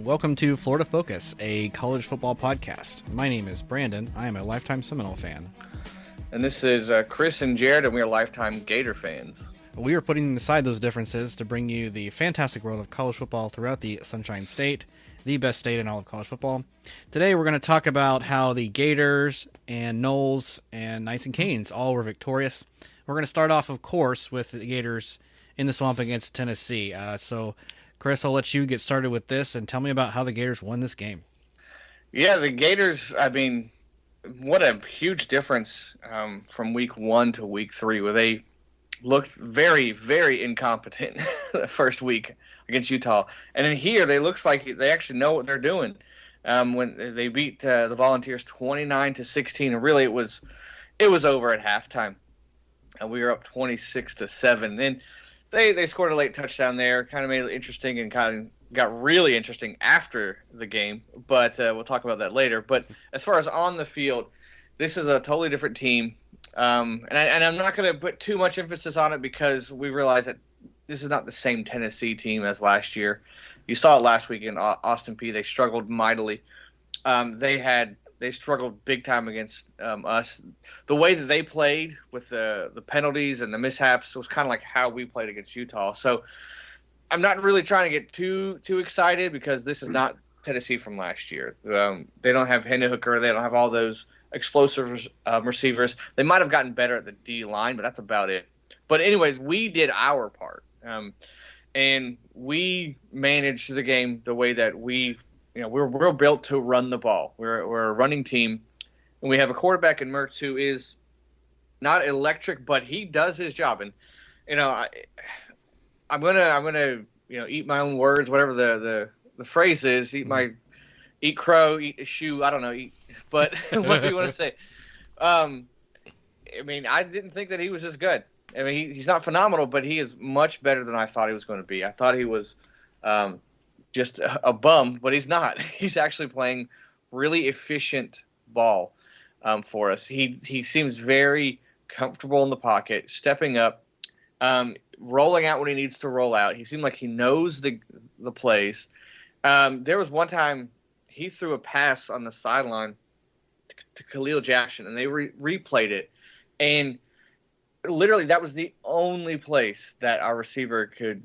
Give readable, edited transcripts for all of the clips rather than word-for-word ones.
Welcome to Florida Focus, a college football podcast. My name is Brandon. I am a lifetime Seminole fan. And this is Chris and Jared, and we are lifetime Gator fans. We are putting aside those differences to bring you the fantastic world of college football throughout the Sunshine State, the best state in all of college football. Today we're going to talk about how the Gators and Noles and Knights and Canes all were victorious. We're going to start off, of course, with the Gators in the swamp against Tennessee. So, Chris, I'll let you get started with this and tell me about how the Gators won this game. Yeah, the Gators, I mean, what a huge difference from week 1 to week 3, where they looked very, very incompetent the first week against Utah. And in here, they looks like they actually know what they're doing. When they beat the Volunteers 29-16, and really it was over at halftime. And we were up 26-7. And they scored a late touchdown there, kind of made it interesting, and kind of got really interesting after the game. But we'll talk about that later. But as far as on the field, this is a totally different team. And I'm not going to put too much emphasis on it because we realize that this is not the same Tennessee team as last year. You saw it last week in Austin Peay. They struggled mightily. They struggled big time against us. The way that they played with the penalties and the mishaps was kind of like how we played against Utah. So I'm not really trying to get too excited because this is not Tennessee from last year. They don't have Hendon Hooker. They don't have all those explosive receivers. They might have gotten better at the D line, but that's about it. But anyways, we did our part, and we managed the game the way that we're built to run the ball. We're a running team, and we have a quarterback in Mertz who is not electric, but he does his job. And I'm gonna eat my own words, whatever the phrase is. Eat crow, eat a shoe. I don't know. But what do you want to say? I mean, I didn't think that he was as good. I mean, he's not phenomenal, but he is much better than I thought he was going to be. I thought he was just a bum, but he's not. He's actually playing really efficient ball for us. He seems very comfortable in the pocket, stepping up, rolling out when he needs to roll out. He seemed like he knows the plays. There was one time he threw a pass on the sideline to Khalil Jackson, and they replayed it. And literally that was the only place that our receiver could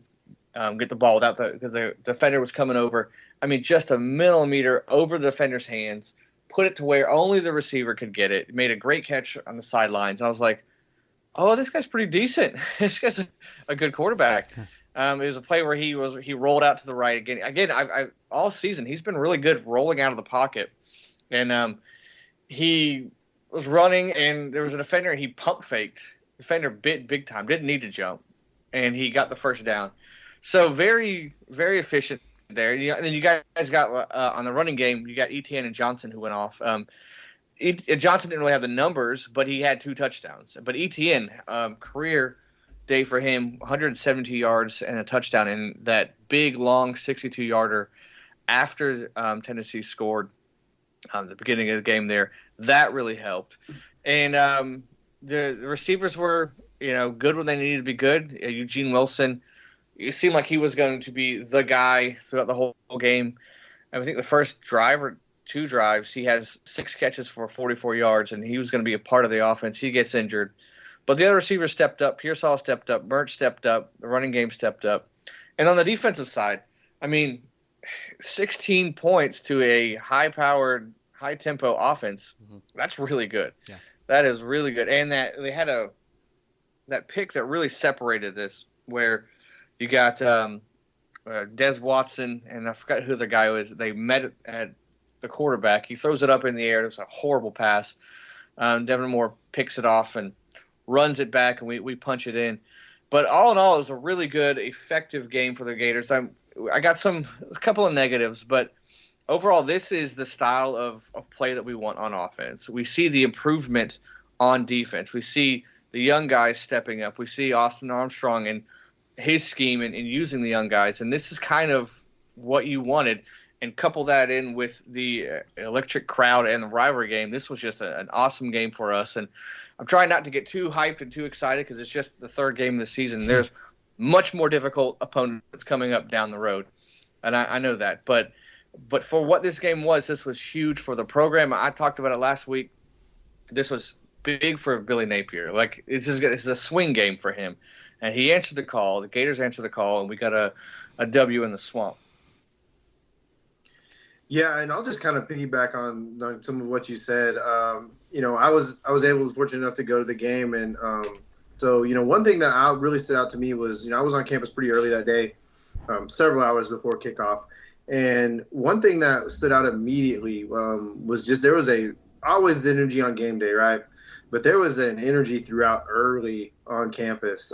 get the ball because the defender was coming over. I mean, just a millimeter over the defender's hands, put it to where only the receiver could get it. Made a great catch on the sidelines. I was like, oh, this guy's pretty decent. This guy's a good quarterback. It was a play where he rolled out to the right again. I all season he's been really good rolling out of the pocket, and he was running, and there was a defender, and he pump faked. The defender big time, didn't need to jump, and he got the first down. So very, very efficient there. And then you guys got on the running game, you got Etienne and Johnson who went off. Johnson didn't really have the numbers, but he had 2 touchdowns. But Etienne, career day for him, 172 yards and a touchdown in that big, long 62-yarder after Tennessee scored the beginning of the game there. That really helped. And the receivers were, good when they needed to be good. Eugene Wilson, it seemed like he was going to be the guy throughout the whole game. I think the first drive or 2 drives, he has 6 catches for 44 yards, and he was going to be a part of the offense. He gets injured. But the other receivers stepped up. Pearsall stepped up. Mertz stepped up. The running game stepped up. And on the defensive side, I mean, 16 points to a high-powered, high-tempo offense, that's really good. Yeah. That is really good. And that they had that pick that really separated this, where you got Des Watson, and I forgot who the guy was. They met at the quarterback. He throws it up in the air. It was a horrible pass. Devin Moore picks it off and runs it back, and we punch it in. But all in all, it was a really good, effective game for the Gators. I got a couple of negatives, but overall, this is the style of play that we want on offense. We see the improvement on defense. We see the young guys stepping up. We see Austin Armstrong and his scheme and using the young guys. And this is kind of what you wanted. And couple that in with the electric crowd and the rivalry game. This was just an awesome game for us. And I'm trying not to get too hyped and too excited because it's just the 3rd game of the season. There's much more difficult opponents coming up down the road. And I know that. But But for what this game was, this was huge for the program. I talked about it last week. This was big for Billy Napier. Like this is a swing game for him, and he answered the call. The Gators answered the call, and we got a W in the swamp. Yeah, and I'll just kind of piggyback on some of what you said. I was fortunate enough to go to the game, and so one thing that really stood out to me was I was on campus pretty early that day, several hours before kickoff, and one thing that stood out immediately was just there was always energy on game day, right? But there was an energy throughout early on campus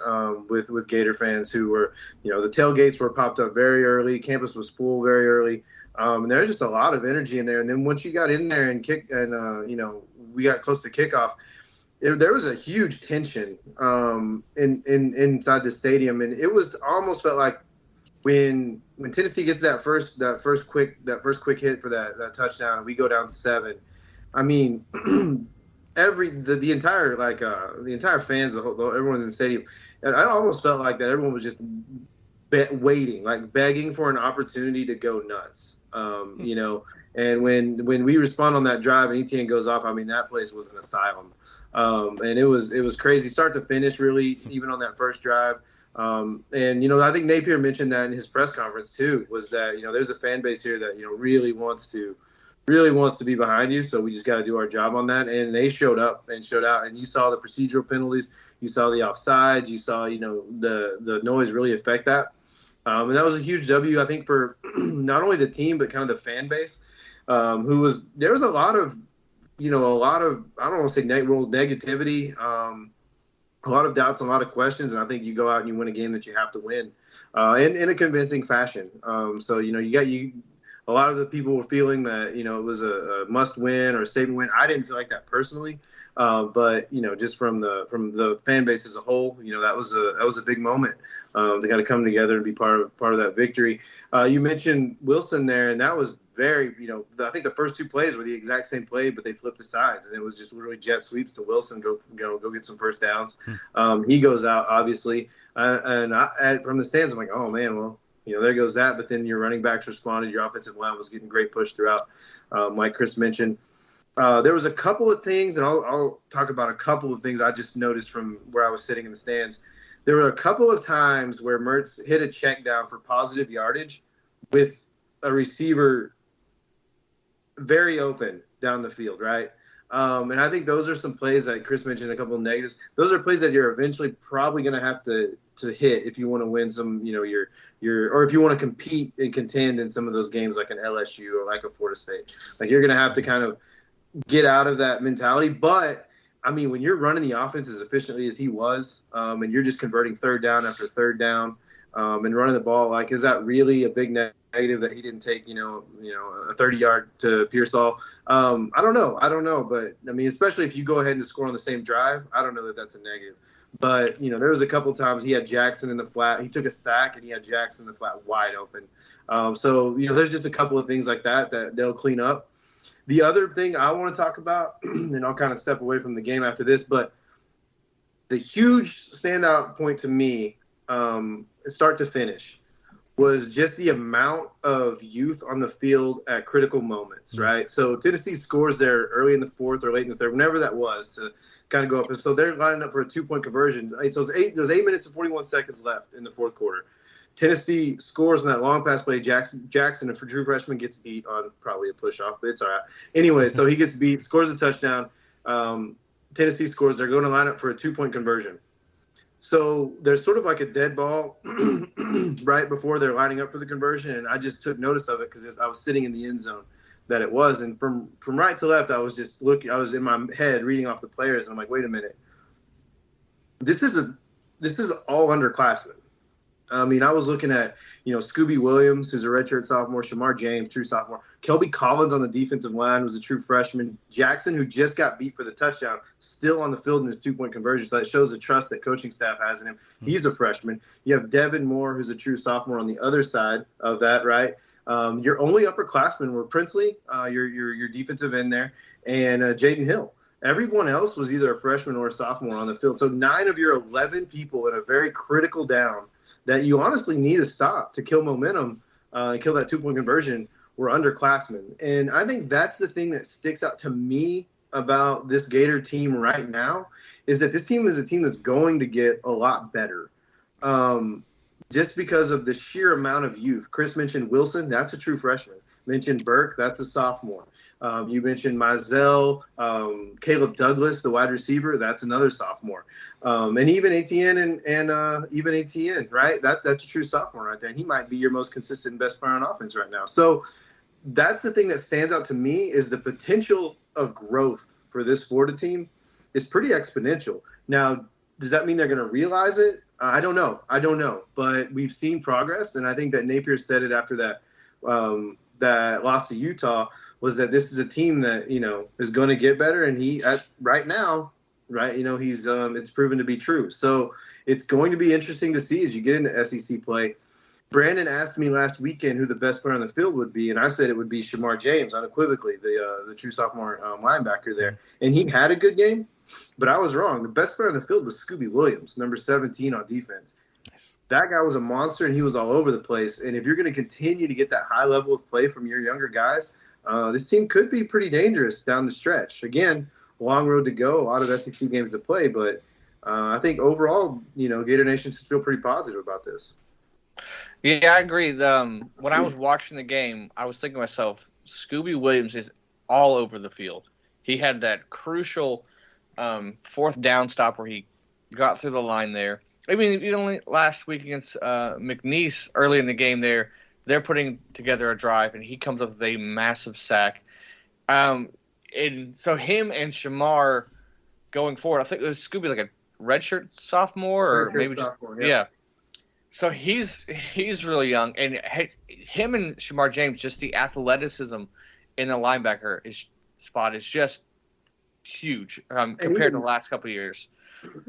with Gator fans who were, the tailgates were popped up very early. Campus was full very early. And there's just a lot of energy in there. And then once you got in there and we got close to kickoff, there was a huge tension inside the stadium. And it was almost felt like when Tennessee gets that first quick hit for that touchdown and we go down 7. I mean, the entire fans, everyone's in the stadium. And I almost felt like that everyone was just waiting, like begging for an opportunity to go nuts. And when we respond on that drive and ETN goes off, I mean, that place was an asylum. And it was crazy start to finish, really, even on that first drive. And I think Napier mentioned that in his press conference too, was that, there's a fan base here that, really wants to be behind you. So we just got to do our job on that. And they showed up and showed out. And you saw the procedural penalties, you saw the offsides, you saw, the noise really affect that. And that was a huge W, I think, for not only the team, but kind of the fan base, there was a lot of, I don't want to say negativity, a lot of doubts, a lot of questions. And I think you go out and you win a game that you have to win in a convincing fashion. So, a lot of the people were feeling that, it was a must win or a statement win. I didn't feel like that personally. But, just from the fan base as a whole, that was a big moment. They got to come together and be part of that victory. You mentioned Wilson there, and that was very, I think the first 2 plays were the exact same play, but they flipped the sides, and it was just literally jet sweeps to Wilson, go get some first downs. He goes out, obviously. And from the stands, I'm like, oh, man, well, there goes that. But then your running backs responded. Your offensive line was getting great push throughout, like Chris mentioned. There was a couple of things, and I'll talk about a couple of things I just noticed from where I was sitting in the stands. There were a couple of times where Mertz hit a check down for positive yardage with a receiver very open down the field, right? And I think those are some plays that Chris mentioned, a couple of negatives. Those are plays that you're eventually probably going to have to hit if you want to win some, or if you want to compete and contend in some of those games like an LSU or like a Florida State. Like you're going to have to kind of get out of that mentality. But I mean, when you're running the offense as efficiently as he was, and you're just converting third down after third down, and running the ball, like, is that really a big negative that he didn't take, a 30-yard to Pearsall? I don't know. But I mean, especially if you go ahead and score on the same drive, I don't know that that's a negative. But, there was a couple times he had Jackson in the flat. He took a sack and he had Jackson in the flat wide open. So, there's just a couple of things like that they'll clean up. The other thing I want to talk about, and I'll kind of step away from the game after this, but the huge standout point to me, start to finish, was just the amount of youth on the field at critical moments, right? So Tennessee scores there early in the fourth or late in the third, whenever that was, to kind of go up. And so they're lining up for a 2-point conversion. So there's 8 minutes and 41 seconds left in the fourth quarter. Tennessee scores on that long pass play. Jackson, a true freshman, gets beat on probably a push-off, but it's all right. Anyway, so he gets beat, scores a touchdown. Tennessee scores. They're going to line up for a 2-point conversion. So there's sort of like a dead ball right before they're lining up for the conversion, and I just took notice of it because I was sitting in the end zone that it was. And from right to left, I was just looking. I was in my head reading off the players, and I'm like, wait a minute. This is all underclassmen. I mean, I was looking at, Scooby Williams, who's a redshirt sophomore, Shamar James, true sophomore. Kelby Collins on the defensive line was a true freshman. Jackson, who just got beat for the touchdown, still on the field in his 2-point conversion. So that shows the trust that coaching staff has in him. He's a freshman. You have Devin Moore, who's a true sophomore on the other side of that, right? Your only upperclassmen were Princely, your defensive end there, and Jaden Hill. Everyone else was either a freshman or a sophomore on the field. So 9 of your 11 people in a very critical down that you honestly need to stop to kill momentum and kill that 2-point conversion were underclassmen. And I think that's the thing that sticks out to me about this Gator team right now is that this team is a team that's going to get a lot better. Just because of the sheer amount of youth. Chris mentioned Wilson, that's a true freshman. Mentioned Burke, that's a sophomore. You mentioned Mizell, Caleb Douglas, the wide receiver, that's another sophomore. And even Etienne and even Etienne, right? That's a true sophomore right there. And he might be your most consistent and best player on offense right now. So that's the thing that stands out to me is the potential of growth for this Florida team is pretty exponential. Now, does that mean they're going to realize it? I don't know. But we've seen progress, and I think that Napier said it after that that loss to Utah was that this is a team that is going to get better, and right now, he's it's proven to be true. So it's going to be interesting to see as you get into SEC play. Brandon asked me last weekend who the best player on the field would be, and I said it would be Shamar James, unequivocally, the true sophomore linebacker there. And he had a good game, but I was wrong. The best player on the field was Scooby Williams, number 17 on defense. Nice. That guy was a monster, and he was all over the place. And if you're going to continue to get that high level of play from your younger guys, this team could be pretty dangerous down the stretch. Again, long road to go, a lot of SEC games to play, but I think overall, Gator Nation should feel pretty positive about this. Yeah, I agree. When I was watching the game, I was thinking to myself, Scooby Williams is all over the field. He had that crucial fourth down stop where he got through the line there. I mean, last week against McNeese early in the game there, they're putting together a drive, and he comes up with a massive sack. And so him and Shamar going forward, I think it was Scooby like a redshirt sophomore or maybe sophomore, just – yeah. So he's really young, and him and Shamar James, just the athleticism in the linebacker spot is just huge compared to the last couple of years.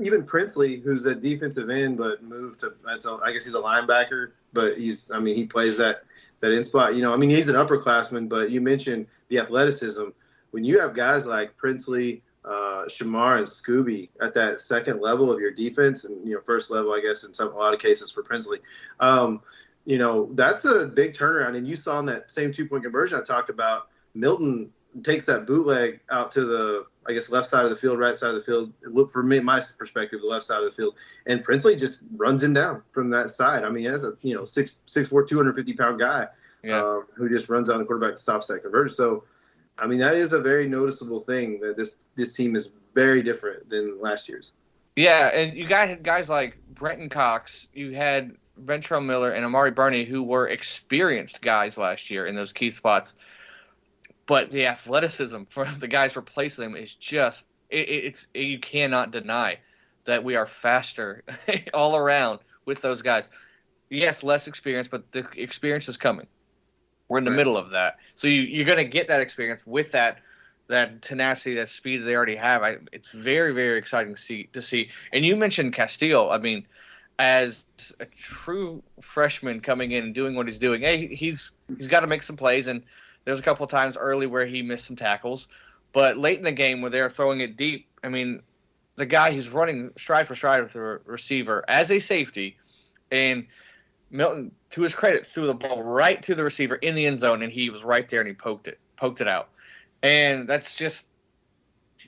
Even Princely, who's a defensive end but moved to, I guess he's a linebacker, but he plays that end spot. He's an upperclassman, but you mentioned the athleticism. When you have guys like Princely, Shamar and Scooby at that second level of your defense, and first level, I guess, in a lot of cases for Princely, that's a big turnaround. And you saw in that same 2-point conversion I talked about, Milton takes that bootleg out to the, I guess, left side of the field, right side of the field. Look, for me, my perspective, the left side of the field, and Princely just runs him down from that side. As a 6'4", 250-pound guy who just runs on the quarterback, stops that conversion. So. That is a very noticeable thing that this team is very different than last year's. Yeah, and you had guys like Brenton Cox, you had Ventrell Miller and Amari Burney, who were experienced guys last year in those key spots. But the athleticism for the guys replacing them is just you cannot deny that we are faster all around with those guys. Yes, less experience, but the experience is coming. We're in the middle of that. So you're going to get that experience with that tenacity, that speed that they already have. It's very, very exciting to see. And you mentioned Castillo. As a true freshman coming in and doing what he's doing, he's got to make some plays. And there's a couple of times early where he missed some tackles. But late in the game where they're throwing it deep, the guy who's running stride for stride with the receiver as a safety, and Milton, to his credit, threw the ball right to the receiver in the end zone, and he was right there, and he poked it out. And that's just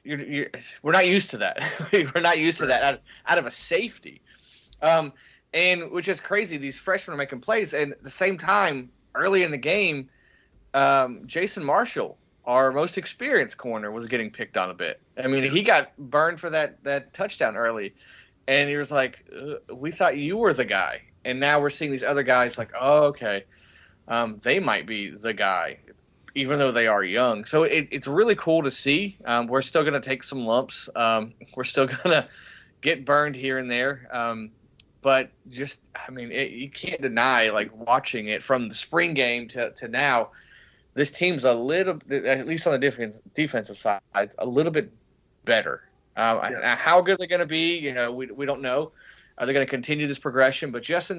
we're not used to that. We're not used to that out of a safety. And which is crazy. These freshmen are making plays, and at the same time, early in the game, Jason Marshall, our most experienced corner, was getting picked on a bit. He got burned for that touchdown early, and he was like, "We thought you were the guy." And now we're seeing these other guys like, oh, okay, they might be the guy, even though they are young. So it's really cool to see. We're still going to take some lumps. We're still going to get burned here and there. But just, you can't deny, watching it from the spring game to now, this team's a little, at least on the defensive side, a little bit better. How good they're going to be, we don't know. Are they going to continue this progression? But just in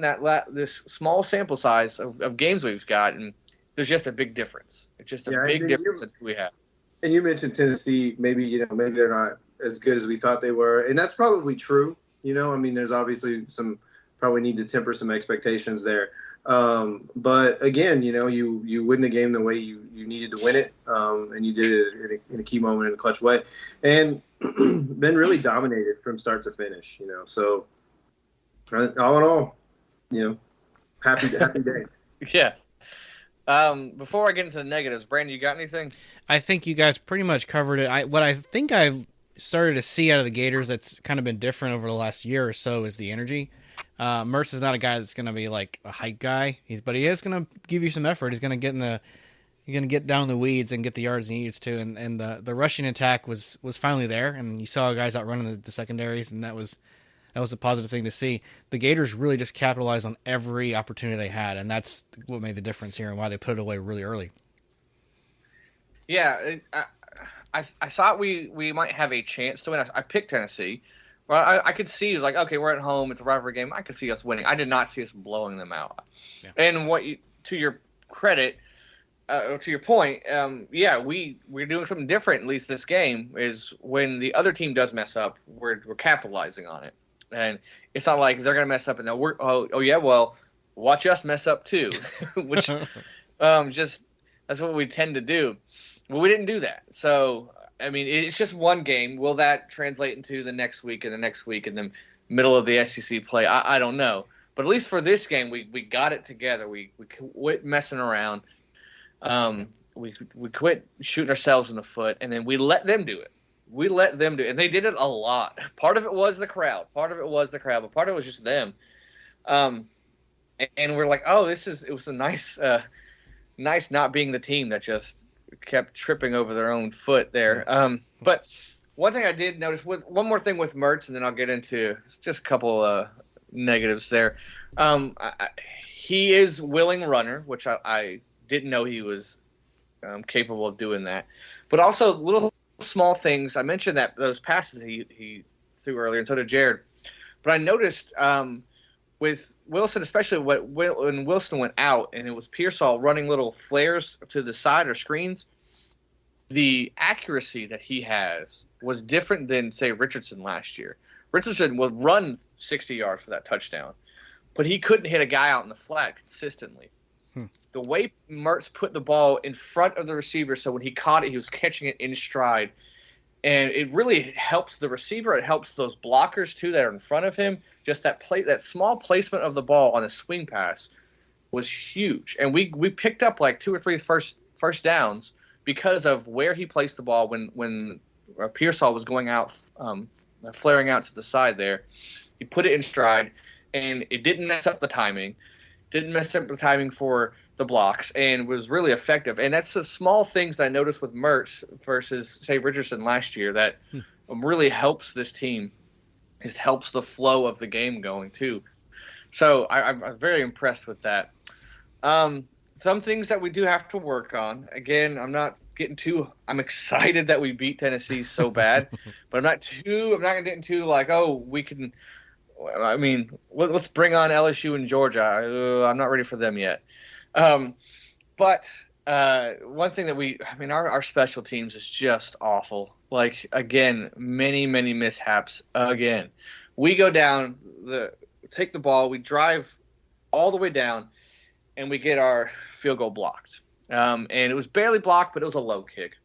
this small sample size of games we've got, and there's just a big difference. It's just a big difference that we have. And you mentioned Tennessee. Maybe they're not as good as we thought they were, and that's probably true. There's obviously probably need to temper some expectations there. But again, you win the game the way you needed to win it, and you did it in a key moment in a clutch way, and been really dominated from start to finish. So all in all, happy day. Yeah. Before I get into the negatives, Brandon, you got anything? I think you guys pretty much covered it. What I think I've started to see out of the Gators that's kind of been different over the last year or so is the energy. Mertz is not a guy that's going to be like a hype guy. But he is going to give you some effort. He's going to get down in the weeds and get the yards he needs to. And the rushing attack was finally there. And you saw guys outrunning the secondaries, and that was a positive thing to see. The Gators really just capitalized on every opportunity they had, and that's what made the difference here and why they put it away really early. Yeah, I thought we might have a chance to win. I picked Tennessee. Well, I could see it was like, okay, we're at home, it's a rivalry game. I could see us winning. I did not see us blowing them out. Yeah. And to your credit, to your point, we're doing something different. At least this game is when the other team does mess up, we're capitalizing on it. And it's not like they're gonna mess up and then watch us mess up too, which just that's what we tend to do. Well, we didn't do that. So I mean, it's just one game. Will that translate into the next week and the next week and the middle of the SEC play? I don't know. But at least for this game, we got it together. We quit messing around. We quit shooting ourselves in the foot, and then we let them do it. And they did it a lot. Part of it was the crowd. But part of it was just them. And we're like, oh, it was a nice not being the team that just kept tripping over their own foot there. But one thing I did notice one more thing with Mertz, and then I'll get into just a couple negatives there. He is willing runner, which I didn't know he was capable of doing that. But also little small things. I mentioned that those passes he threw earlier, and so did Jared. But I noticed with Wilson, especially when Wilson went out and it was Pearsall running little flares to the side or screens, the accuracy that he has was different than, say, Richardson last year. Richardson would run 60 yards for that touchdown, but he couldn't hit a guy out in the flat consistently. The way Mertz put the ball in front of the receiver, so when he caught it, he was catching it in stride. And it really helps the receiver. It helps those blockers, too, that are in front of him. Just that small placement of the ball on a swing pass was huge. And we picked up like 2 or 3 first downs because of where he placed the ball when Pearsall was going out, flaring out to the side there. He put it in stride, and it didn't mess up the timing. Didn't mess up the timing for the blocks, and was really effective. And that's the small things that I noticed with Mertz versus, say, Richardson last year that really helps this team. Just helps the flow of the game going, too. So I'm very impressed with that. Some things that we do have to work on. Again, I'm excited that we beat Tennessee so bad, but I'm not going to get into like, oh, we can. I mean, let's bring on LSU and Georgia. I'm not ready for them yet. But one thing that our special teams is just awful. Like, again, many, many mishaps again. We go down, take the ball, we drive all the way down, and we get our field goal blocked. And it was barely blocked, but it was a low kick.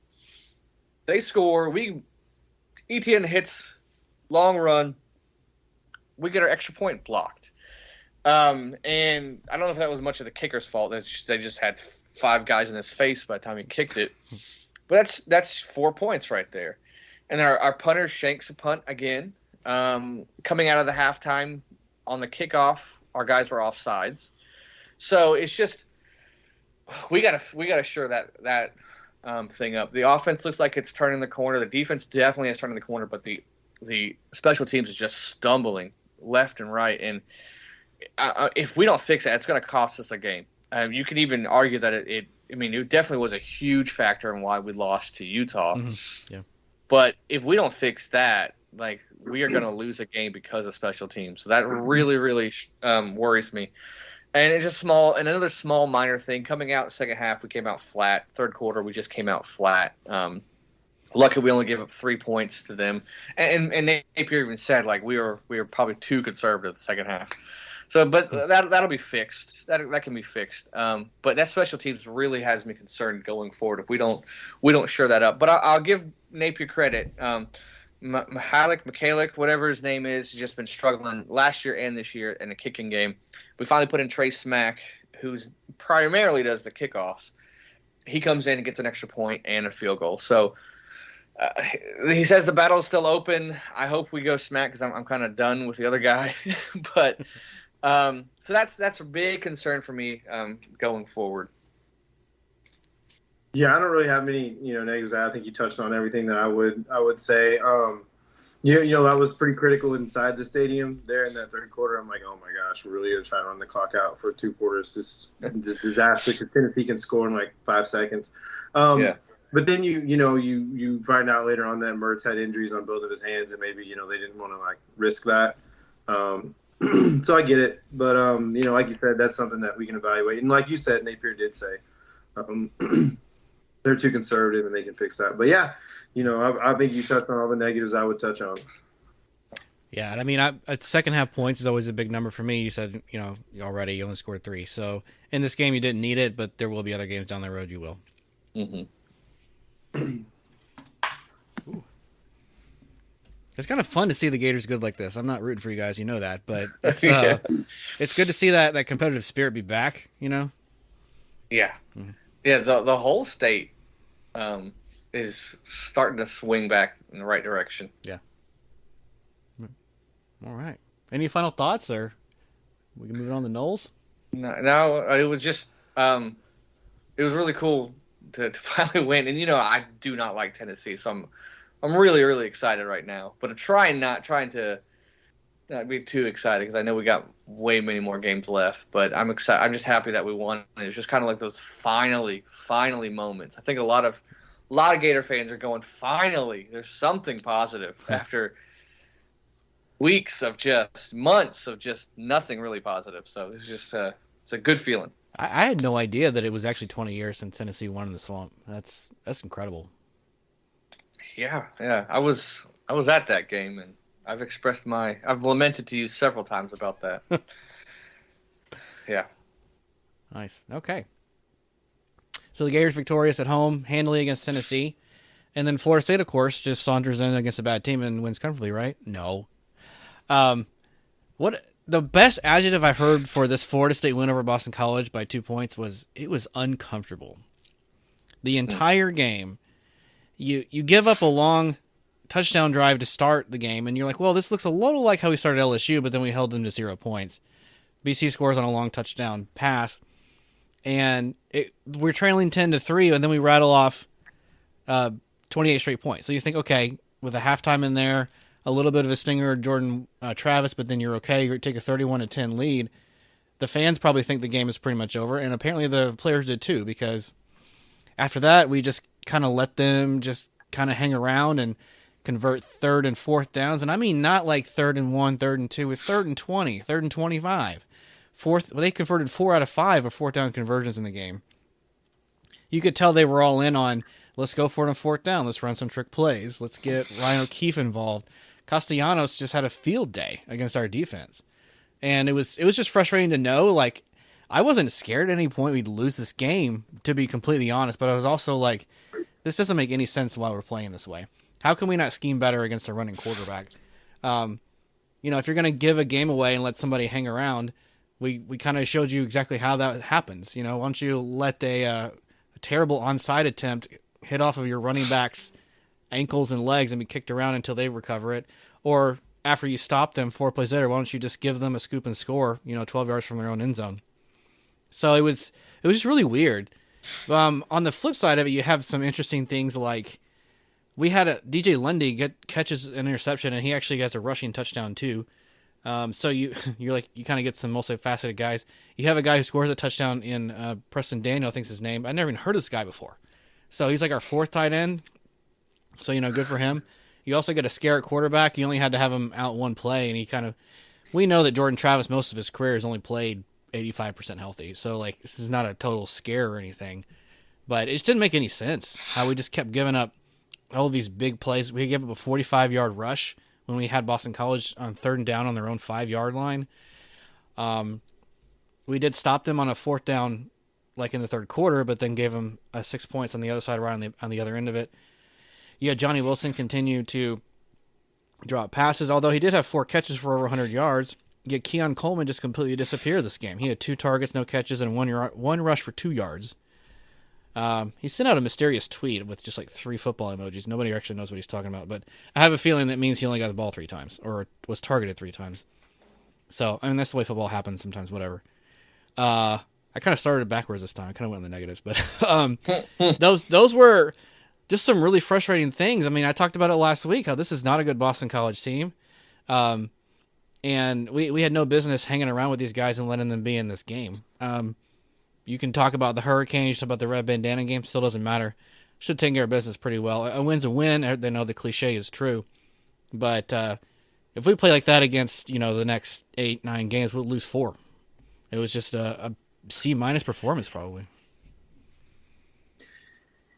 They score. ETN hits, long run. We get our extra point blocked. And I don't know if that was much of the kicker's fault. They just had 5 guys in his face by the time he kicked it. But that's 4 points right there. And our punter shanks a punt again. Coming out of the halftime on the kickoff, our guys were offsides. So it's just we gotta shore that thing up. The offense looks like it's turning the corner. The defense definitely is turning the corner, but the special teams is just stumbling left and right. And if we don't fix it, it's going to cost us a game. You can even argue that it definitely was a huge factor in why we lost to Utah. Mm-hmm. Yeah. But if we don't fix that, like, we are going to lose a game because of special teams. So that really, really worries me. And it's another small minor thing. Coming out second half, we came out flat. Third quarter, we just came out flat. Luckily, we only gave up 3 points to them. And Napier even said, like, we were probably too conservative the second half. So, but that'll be fixed. That can be fixed. But that special teams really has me concerned going forward if we don't shore that up. But I'll give Napier credit. Michalik, whatever his name is, has just been struggling last year and this year in the kicking game. We finally put in Trey Smack, who's primarily does the kickoffs. He comes in and gets an extra point and a field goal. So he says the battle is still open. I hope we go Smack because I'm kind of done with the other guy. But so that's a big concern for me going forward. Yeah, I don't really have many, negatives. I think you touched on everything that I would say. I was pretty critical inside the stadium there in that third quarter. I'm like, oh my gosh, we're really gonna try to run the clock out for 2 quarters. This disaster because Tennessee can score in like 5 seconds. Yeah. But then you find out later on that Mertz had injuries on both of his hands, and maybe they didn't want to like risk that. So I get it, but like you said, that's something that we can evaluate. And like you said, Napier did say. They're too conservative and they can fix that. But yeah, I think you touched on all the negatives I would touch on. Yeah, I mean, second half points is always a big number for me. You said, already you only scored 3. So in this game you didn't need it, but there will be other games down the road you will. Mm-hmm. It's kind of fun to see the Gators good like this. I'm not rooting for you guys, you know that, but it's it's good to see that competitive spirit be back, Yeah. Mm-hmm. Yeah, the whole state is starting to swing back in the right direction. Yeah. All right. Any final thoughts, or we can move on to Knowles? No, it was just it was really cool to finally win. And I do not like Tennessee, so I'm really, really excited right now. But I'm trying to not be too excited because I know we got way many more games left. But I'm excited. I'm just happy that we won. And it's just kind of like those finally moments. I think a lot of Gator fans are going, finally, there's something positive after weeks of just months of just nothing really positive. So it's just it's a good feeling. I had no idea that it was actually 20 years since Tennessee won in the Swamp. That's incredible. Yeah. I was at that game, and I've lamented to you several times about that. Yeah. Nice. Okay. So the Gators victorious at home, handily against Tennessee. And then Florida State, of course, just saunters in against a bad team and wins comfortably, right? No. What the best adjective I've heard for this Florida State win over Boston College by 2 points was it was uncomfortable. The entire game, you give up a long touchdown drive to start the game, and you're like, well, this looks a little like how we started LSU, but then we held them to 0 points. BC scores on a long touchdown pass, and we're trailing 10-3, and then we rattle off 28 straight points. So you think, okay, with a halftime in there, a little bit of a stinger, Jordan Travis, but then you're okay. You take a 31-10 lead. The fans probably think the game is pretty much over, and apparently the players did too, because after that, we just kind of let them just kind of hang around and convert 3rd and 4th downs. And I mean, not like 3rd and 1, 3rd and 2, with 3rd and 20, 3rd and 25. They converted 4 out of 5 of 4th down conversions in the game. You could tell they were all in on, let's go for it on 4th down. Let's run some trick plays. Let's get Ryan O'Keefe involved. Castellanos just had a field day against our defense. And it was just frustrating to know, like, I wasn't scared at any point we'd lose this game, to be completely honest, but I was also like, this doesn't make any sense while we're playing this way. How can we not scheme better against a running quarterback? If you're going to give a game away and let somebody hang around, we kind of showed you exactly how that happens. Why don't you let a terrible onside attempt hit off of your running back's ankles and legs and be kicked around until they recover it, or after you stop them 4 plays later, why don't you just give them a scoop and score, 12 yards from their own end zone? So it was just really weird. On the flip side of it, you have some interesting things like we had a DJ Lundy catches an interception, and he actually gets a rushing touchdown too. So you kind of get some multifaceted guys. You have a guy who scores a touchdown in Preston Daniel, I think's his name. I never even heard of this guy before. So he's like our 4th tight end. So, good for him. You also get a scare at quarterback. You only had to have him out one play, and we know that Jordan Travis, most of his career, has only played 85% healthy. So, this is not a total scare or anything. But it just didn't make any sense how we just kept giving up all these big plays. We gave up a 45-yard rush when we had Boston College on 3rd and down on their own 5-yard line. We did stop them on a fourth down, like in the third quarter, but then gave them 6 points on the other side, right on the other end of it. Yeah, Johnny Wilson continued to drop passes, although he did have 4 catches for over 100 yards. Yet Keon Coleman just completely disappeared this game. He had 2 targets, no catches, and one rush for 2 yards. He sent out a mysterious tweet with just like 3 football emojis. Nobody actually knows what he's talking about, but I have a feeling that means he only got the ball 3 times or was targeted 3 times. So, I mean, that's the way football happens sometimes, whatever. I kind of started backwards this time. I kind of went in the negatives, but those were just some really frustrating things. I mean, I talked about it last week, how this is not a good Boston College team. And we had no business hanging around with these guys and letting them be in this game. You can talk about the Hurricanes, talk about the red bandana game, still doesn't matter. Should take care of business pretty well. A win's a win. They know the cliche is true. But if we play like that against, the next 8-9 games, we'll lose 4. It was just a C- performance probably.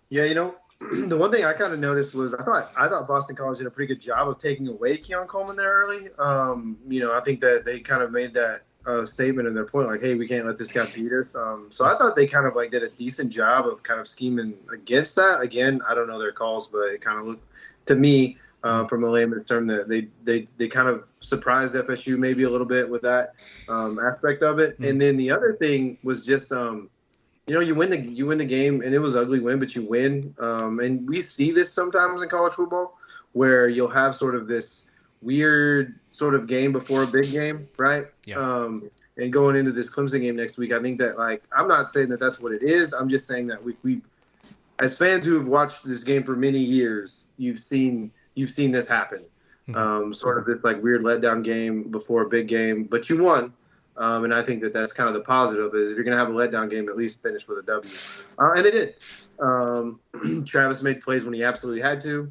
Yeah, the one thing I kind of noticed was I thought Boston College did a pretty good job of taking away Keon Coleman there early. I think that they kind of made that statement in their point, like, hey, we can't let this guy beat us. So I thought they kind of like did a decent job of kind of scheming against that. Again, I don't know their calls, but it kind of looked to me from a layman's term that they kind of surprised FSU maybe a little bit with that aspect of it. Mm-hmm. And then the other thing was just you win the game, and it was an ugly win, but you win. And we see this sometimes in college football where you'll have sort of this weird sort of game before a big game, right? Yeah. And going into this Clemson game next week, I think that, like, I'm not saying that that's what it is. I'm just saying that we as fans who have watched this game for many years, you've seen this happen. Mm-hmm. Sort of this like weird letdown game before a big game, but you won. And I think that that's kind of the positive is if you're going to have a letdown game, at least finish with a W. And they did. Travis made plays when he absolutely had to.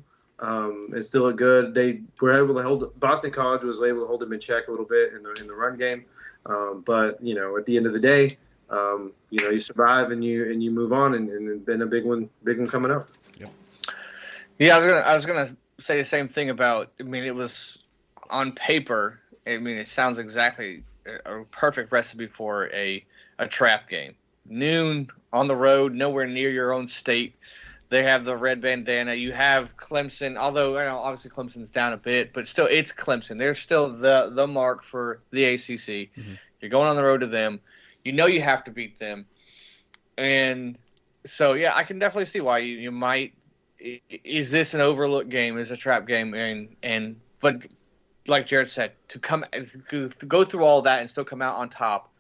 It's still a good. They were able to hold. Boston College was able to hold them in check a little bit in the run game. But at the end of the day, you survive and you move on, and been a big one coming up. Yep. Yeah, I was gonna say the same thing about. I mean, it was on paper. I mean, it sounds exactly a perfect recipe for a trap game. Noon on the road, nowhere near your own state. They have the red bandana. You have Clemson, although obviously Clemson's down a bit, but still it's Clemson. They're still the mark for the ACC. Mm-hmm. You're going on the road to them. You have to beat them. And so, yeah, I can definitely see why you might – is this an overlooked game? Is a trap game? But like Jared said, to go through all that and still come out on top,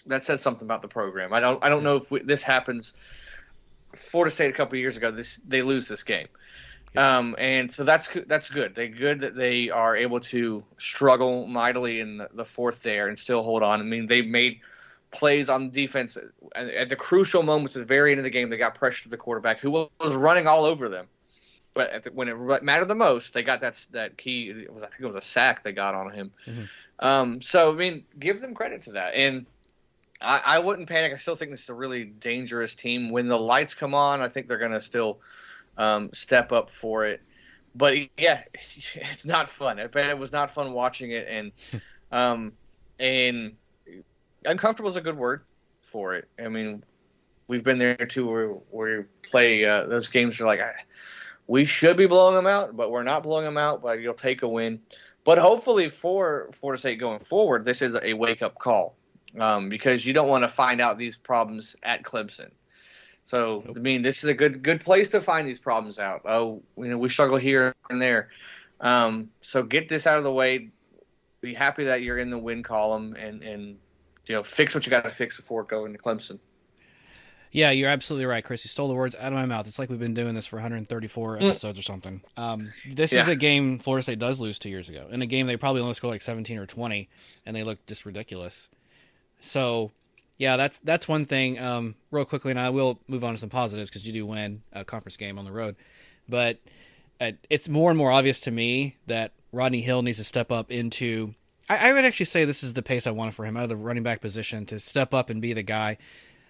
that says something about the program. I don't know if this happens – Florida State a couple of years ago, they lose this game, and so that's good. They're good that they are able to struggle mightily in the fourth there and still hold on. I mean, they made plays on defense at the crucial moments at the very end of the game. They got pressure to the quarterback who was running all over them, but when it mattered the most, they got that key. I think it was a sack they got on him. Mm-hmm. So I mean, give them credit to that. And I wouldn't panic. I still think this is a really dangerous team. When the lights come on, I think they're going to still step up for it. But, yeah, it's not fun. I bet it was not fun watching it. And uncomfortable is a good word for it. I mean, we've been there, too, where you play those games are like, we should be blowing them out, but we're not blowing them out, but you'll take a win. But hopefully for Florida State going forward, this is a wake-up call. Because you don't want to find out these problems at Clemson. So, nope. I mean, this is a good place to find these problems out. Oh, we struggle here and there. So get this out of the way. Be happy that you're in the win column and fix what you got to fix before going to Clemson. Yeah, you're absolutely right, Chris. You stole the words out of my mouth. It's like we've been doing this for 134 episodes or something. This is a game Florida State does lose 2 years ago. In a game they probably only scored like 17 or 20, and they looked just ridiculous. So, yeah, that's one thing. Real quickly, and I will move on to some positives because you do win a conference game on the road. But it's more and more obvious to me that Rodney Hill needs to step up into – I would actually say this is the pace I wanted for him out of the running back position to step up and be the guy.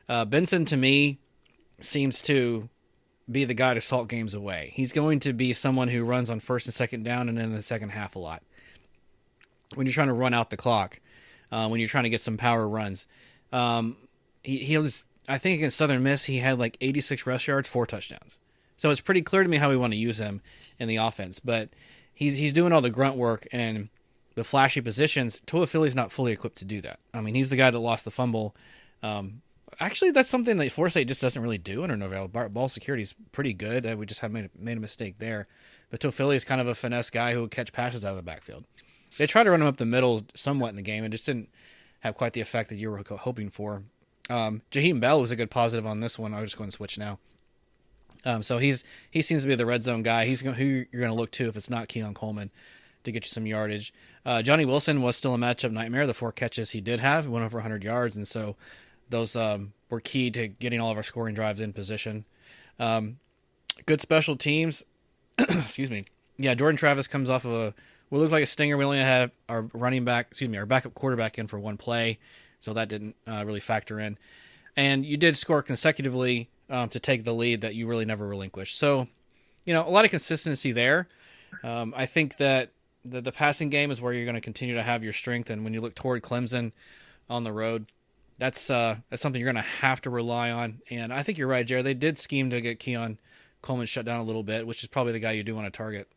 Benson, to me, seems to be the guy to salt games away. He's going to be someone who runs on first and second down and in the second half a lot when you're trying to run out the clock. when you're trying to get some power runs. He was, I think against Southern Miss, he had like 86 rush yards, 4 touchdowns. So it's pretty clear to me how we want to use him in the offense. But he's doing all the grunt work and the flashy positions. Toa Philly's not fully equipped to do that. I mean, he's the guy that lost the fumble. Actually, that's something that Florida State just doesn't really do under Norvell. Ball security is pretty good. We just have made a mistake there. But Toa Philly is kind of a finesse guy who will catch passes out of the backfield. They tried to run him up the middle somewhat in the game and just didn't have quite the effect that you were hoping for. Jaheim Bell was a good positive on this one. I'll just go and switch now. So he seems to be the red zone guy. He's who you're going to look to if it's not Keon Coleman to get you some yardage. Johnny Wilson was still a matchup nightmare. The 4 catches he did have went over 100 yards, and so those were key to getting all of our scoring drives in position. Good special teams. Excuse me. Yeah, Jordan Travis comes off of what looked like a stinger. We only had our backup quarterback in for one play, so that didn't really factor in. And you did score consecutively to take the lead that you really never relinquished. So, a lot of consistency there. I think that the passing game is where you're going to continue to have your strength, and when you look toward Clemson on the road, that's something you're going to have to rely on. And I think you're right, Jared. They did scheme to get Keon Coleman shut down a little bit, which is probably the guy you do want to target.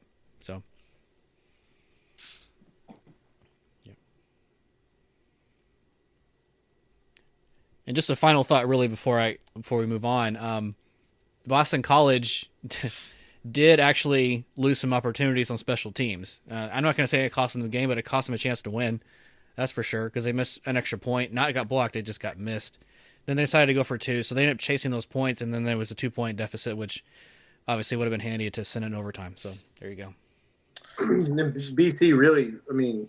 So, yeah. And just a final thought, really, before we move on. Boston College did actually lose some opportunities on special teams. I'm not going to say it cost them the game, but it cost them a chance to win. That's for sure, because they missed an extra point. Not got blocked, it just got missed. Then they decided to go for 2, so they ended up chasing those points, and then there was a 2-point deficit, which obviously would have been handy to send it in overtime. So there you go. BC really, I mean,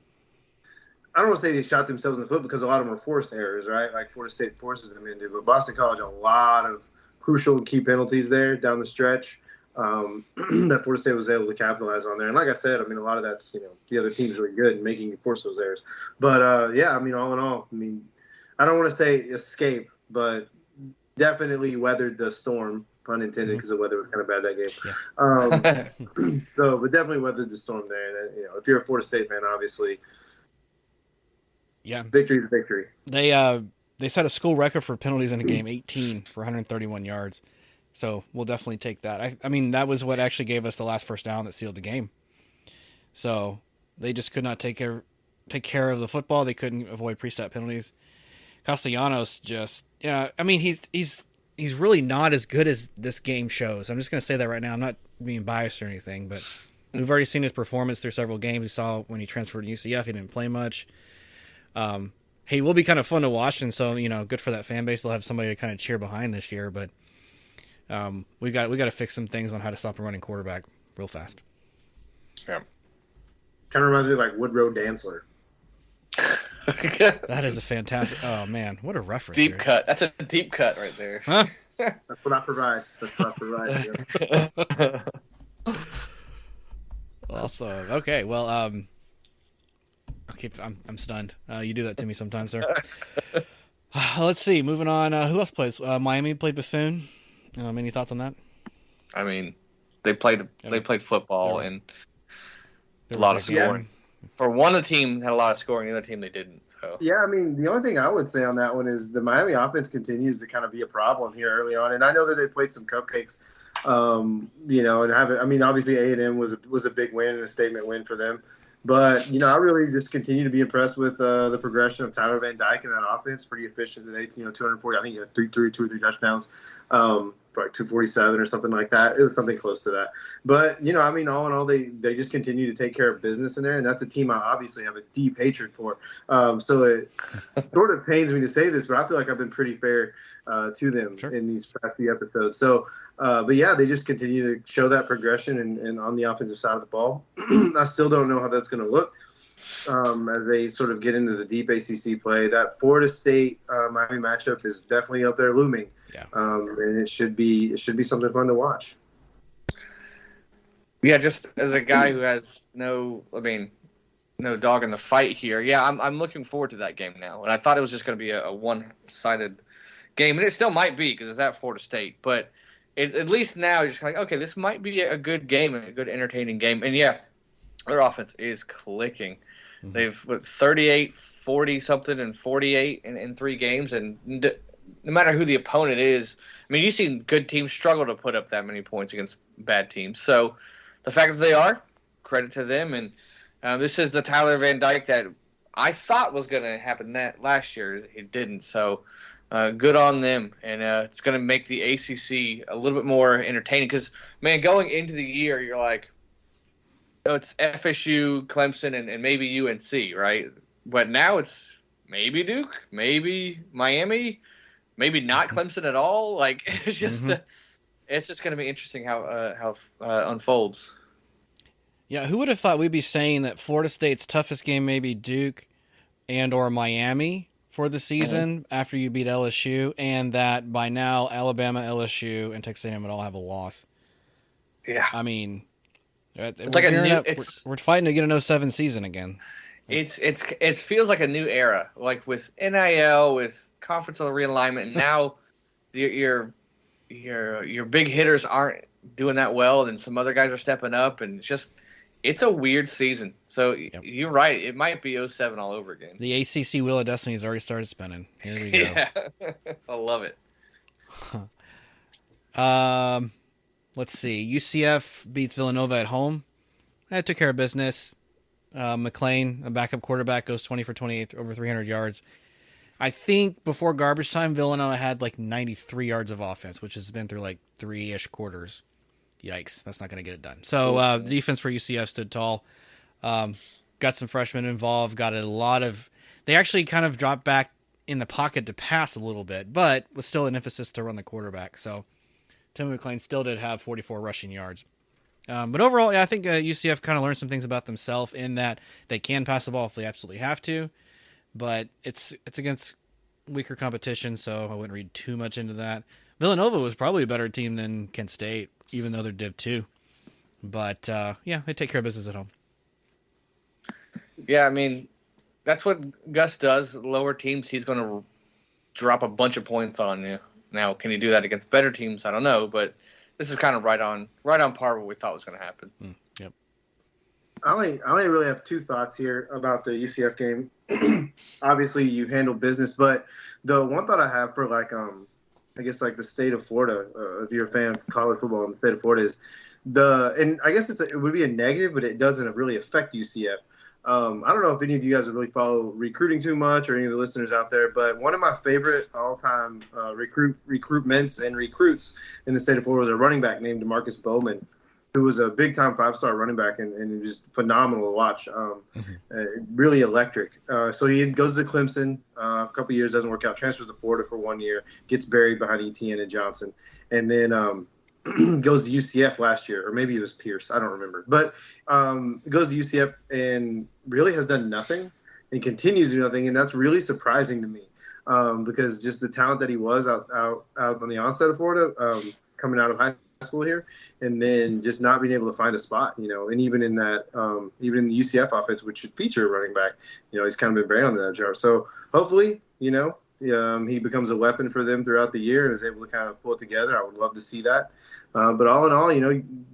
I don't want to say they shot themselves in the foot because a lot of them were forced errors, right? Like Florida State forces them into, but Boston College, a lot of crucial key penalties there down the stretch that Florida State was able to capitalize on there. And like I said, I mean, a lot of that's, the other team's really good in making you force those errors. But, yeah, I mean, all in all, I mean, I don't want to say escape, but definitely weathered the storm, pun intended, because the weather was kind of bad that game. Yeah. But definitely weathered the storm there. And, if you're a Florida State fan, obviously, yeah, victory is victory. They set a school record for penalties in a game, 18 for 131 yards. So we'll definitely take that. I mean, that was what actually gave us the last first down that sealed the game. So they just could not take care of the football. They couldn't avoid pre-snap penalties. Castellanos I mean, he's really not as good as this game shows. I'm just going to say that right now. I'm not being biased or anything, but we've already seen his performance through several games. We saw when he transferred to UCF, he didn't play much. He will be kind of fun to watch, and so, good for that fan base. They'll have somebody to kind of cheer behind this year, but we got to fix some things on how to stop a running quarterback real fast. Yeah. Kind of reminds me of like Woodrow Dantzler. That is a fantastic. Oh man, what a reference! Deep cut. That's a deep cut right there. Huh? That's what I provide. Yeah. Also, okay. Well, I'm stunned. You do that to me sometimes, sir. Let's see. Moving on. Who else plays? Miami played Bethune. Any thoughts on that? I mean, they played football and a lot of scoring. For one, the team had a lot of scoring. The other team, they didn't. So yeah, I mean, the only thing I would say on that one is the Miami offense continues to kind of be a problem here early on. And I know that they played some cupcakes, and haven't. I mean, obviously A&M was a big win and a statement win for them. But, I really just continue to be impressed with the progression of Tyler Van Dyke in that offense. Pretty efficient today, 240. I think he had 2 or 3 touchdowns, for like 247 or something like that. It was something close to that. But, I mean, all in all, they just continue to take care of business in there, and that's a team I obviously have a deep hatred for. So it sort of pains me to say this, but I feel like I've been pretty fair to them in these past few episodes. So, but yeah, they just continue to show that progression and on the offensive side of the ball. I still don't know how that's going to look as they sort of get into the deep ACC play. That Florida State Miami matchup is definitely up there looming. Yeah. And it should be something fun to watch. Yeah, just as a guy who has no dog in the fight here. Yeah, I'm looking forward to that game now. And I thought it was just going to be a one-sided game, and it still might be because it's at Florida State. But at least now you're just like, okay, this might be a good game, a good entertaining game. And yeah, their offense is clicking. Mm-hmm. They've 38 40 something and 48 in 3 games, and no matter who the opponent is, I mean, you've seen good teams struggle to put up that many points against bad teams. So the fact that they are, credit to them, and this is the Tyler Van Dyke that I thought was going to happen that last year. It didn't, so good on them, and it's going to make the ACC a little bit more entertaining because, man, going into the year, you're like, oh, it's FSU, Clemson, and maybe UNC, right? But now it's maybe Duke, maybe Miami, maybe not Clemson at all. Like, it's just it's just going to be interesting how unfolds. Yeah, who would have thought we'd be saying that Florida State's toughest game may be Duke and or Miami for the season after you beat LSU, and that by now Alabama, LSU, and Texas A&M would all have a loss. Yeah. I mean, it's we're fighting to get an 07 season again. It feels like a new era, like with NIL, with conference realignment, and now your big hitters aren't doing that well, and some other guys are stepping up, and it's a weird season. So You're right, it might be 07 all over again. The ACC Wheel of Destiny has already started spinning. Here we go. Yeah, I love it. Let's see. UCF beats Villanova at home. That took care of business. McLean, a backup quarterback, goes 20 for 28, over 300 yards. I think before garbage time, Villanova had like 93 yards of offense, which has been through like 3-ish quarters. Yikes, that's not going to get it done. So the defense for UCF stood tall. Got some freshmen involved, got a lot of... They actually kind of dropped back in the pocket to pass a little bit, but was still an emphasis to run the quarterback. So Tim McLean still did have 44 rushing yards. But overall, I think UCF kind of learned some things about themselves in that they can pass the ball if they absolutely have to, but it's against weaker competition, so I wouldn't read too much into that. Villanova was probably a better team than Kent State, even though they're Div 2. But, they take care of business at home. Yeah, I mean, that's what Gus does. Lower teams, he's going to drop a bunch of points on you. Now, can he do that against better teams? I don't know, but this is kind of right on par what we thought was going to happen. Yep. I only really have two thoughts here about the UCF game. Obviously, you handle business, but the one thought I have for I guess the state of Florida, if you're a fan of college football in the state of Florida, is and I guess it would be a negative, but it doesn't really affect UCF. I don't know if any of you guys really follow recruiting too much or any of the listeners out there, but one of my favorite all-time recruitments and recruits in the state of Florida was a running back named DeMarcus Bowman, who was a big-time 5-star running back and just phenomenal to watch, really electric. So he goes to Clemson, a couple of years, doesn't work out, transfers to Florida for 1 year, gets buried behind Etienne and Johnson, and then goes to UCF last year, or maybe it was Pierce, I don't remember. But goes to UCF and really has done nothing and continues to do nothing, and that's really surprising to me because just the talent that he was out on the onset of Florida, coming out of high school here, and then just not being able to find a spot, and even in that, even in the UCF offense, which should feature a running back, he's kind of been buried on the edge. So hopefully, he becomes a weapon for them throughout the year and is able to kind of pull it together. I would love to see that. But all in all,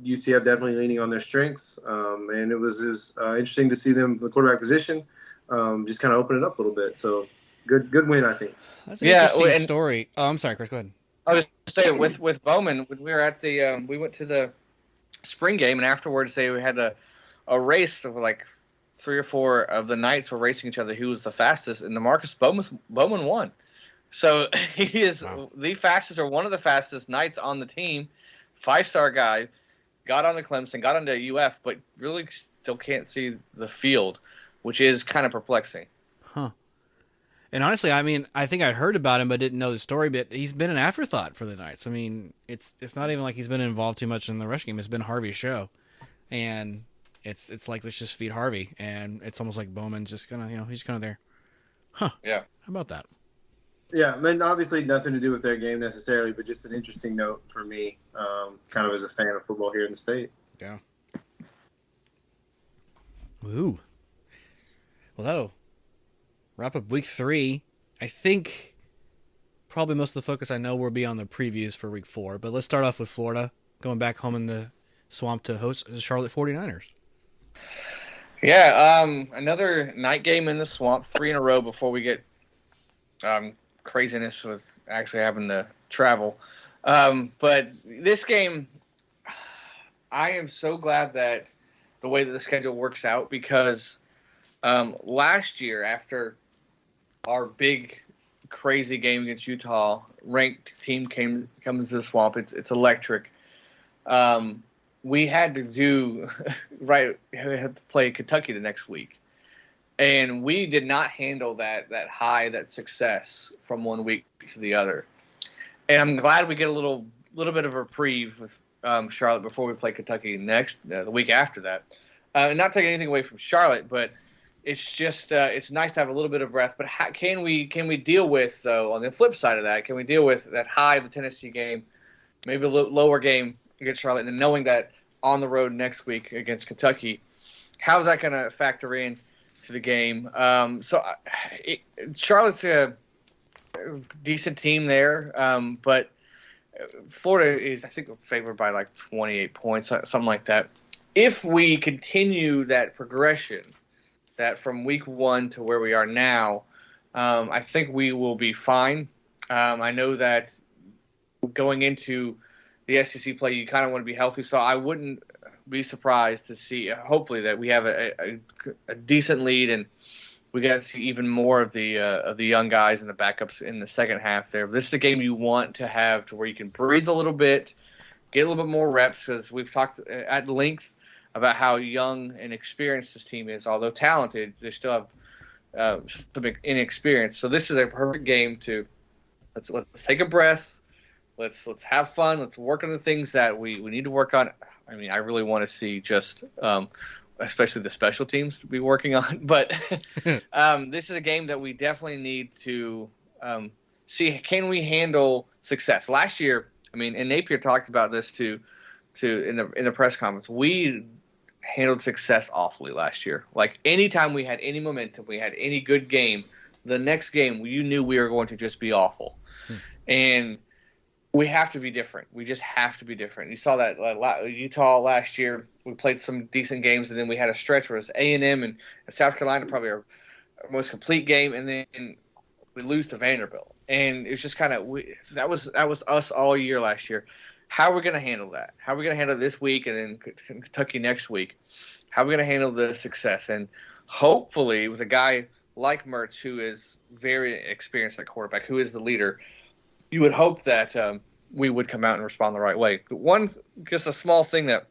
UCF definitely leaning on their strengths. And it was interesting to see them, the quarterback position, just kind of open it up a little bit. So good win, I think. That's an interesting story. Oh, I'm sorry, Chris, go ahead. I was saying with Bowman, when we were at we went to the spring game, and afterwards we had a race of 3 or 4 of the Knights were racing each other who was the fastest, and DeMarcus Bowman won. So he is the fastest, or one of the fastest Knights on the team, 5-star guy, got on the Clemson, got onto UF, but really still can't see the field, which is kind of perplexing. Huh. And honestly, I mean, I think I'd heard about him, but didn't know the story, but he's been an afterthought for the Knights. I mean, it's not even like he's been involved too much in the rush game. It's been Harvey's show. And it's like, let's just feed Harvey. And it's almost like Bowman's just kind of, he's kind of there. Huh. Yeah. How about that? Yeah, I mean, obviously nothing to do with their game necessarily, but just an interesting note for me, kind of as a fan of football here in the state. Yeah. Ooh. Well, that'll wrap up week 3. I think probably most of the focus I know will be on the previews for week 4, but let's start off with Florida, going back home in the swamp to host the Charlotte 49ers. Yeah, another night game in the swamp, 3 in a row before we get craziness with actually having to travel. But this game, I am so glad that the way that the schedule works out because last year after our big crazy game against Utah, ranked team comes to the swamp. It's electric. We had to do right. We had to play Kentucky the next week, and we did not handle that high, that success from one week to the other. And I'm glad we get a little bit of a reprieve with Charlotte before we play Kentucky next the week after that. And not taking anything away from Charlotte, but it's just it's nice to have a little bit of breath. But how, can we deal with, though, on the flip side of that, can we deal with that high of the Tennessee game, maybe a lower game against Charlotte, and then knowing that on the road next week against Kentucky, how is that going to factor in to the game? Charlotte's a decent team there, but Florida is, I think, favored by like 28 points, something like that. If we continue that progression, that from week 1 to where we are now, I think we will be fine. I know that going into the SEC play, you kind of want to be healthy, so I wouldn't be surprised to see, hopefully, that we have a decent lead and we got to see even more of the young guys and the backups in the second half there. This is the game you want to have to where you can breathe a little bit, get a little bit more reps, because we've talked at length about how young and experienced this team is. Although talented, they still have some inexperience. So this is a perfect game to let's take a breath, let's have fun, let's work on the things that we need to work on. I mean, I really want to see just especially the special teams to be working on. But this is a game that we definitely need to see, can we handle success? Last year, I mean, and Napier talked about this too in the press conference. We handled success awfully last year. Like anytime we had any momentum, we had any good game, the next game you knew we were going to just be awful. And we have to be different. We just have to be different. You saw that Utah last year. We played some decent games, and then we had a stretch where it was A&M and South Carolina, probably our most complete game, and then we lose to Vanderbilt. And it was just kind of that was us all year last year. How are we going to handle that? How are we going to handle it this week and then Kentucky next week? How are we going to handle the success? And hopefully with a guy like Mertz, who is very experienced at quarterback, who is the leader, you would hope that we would come out and respond the right way. Just a small thing that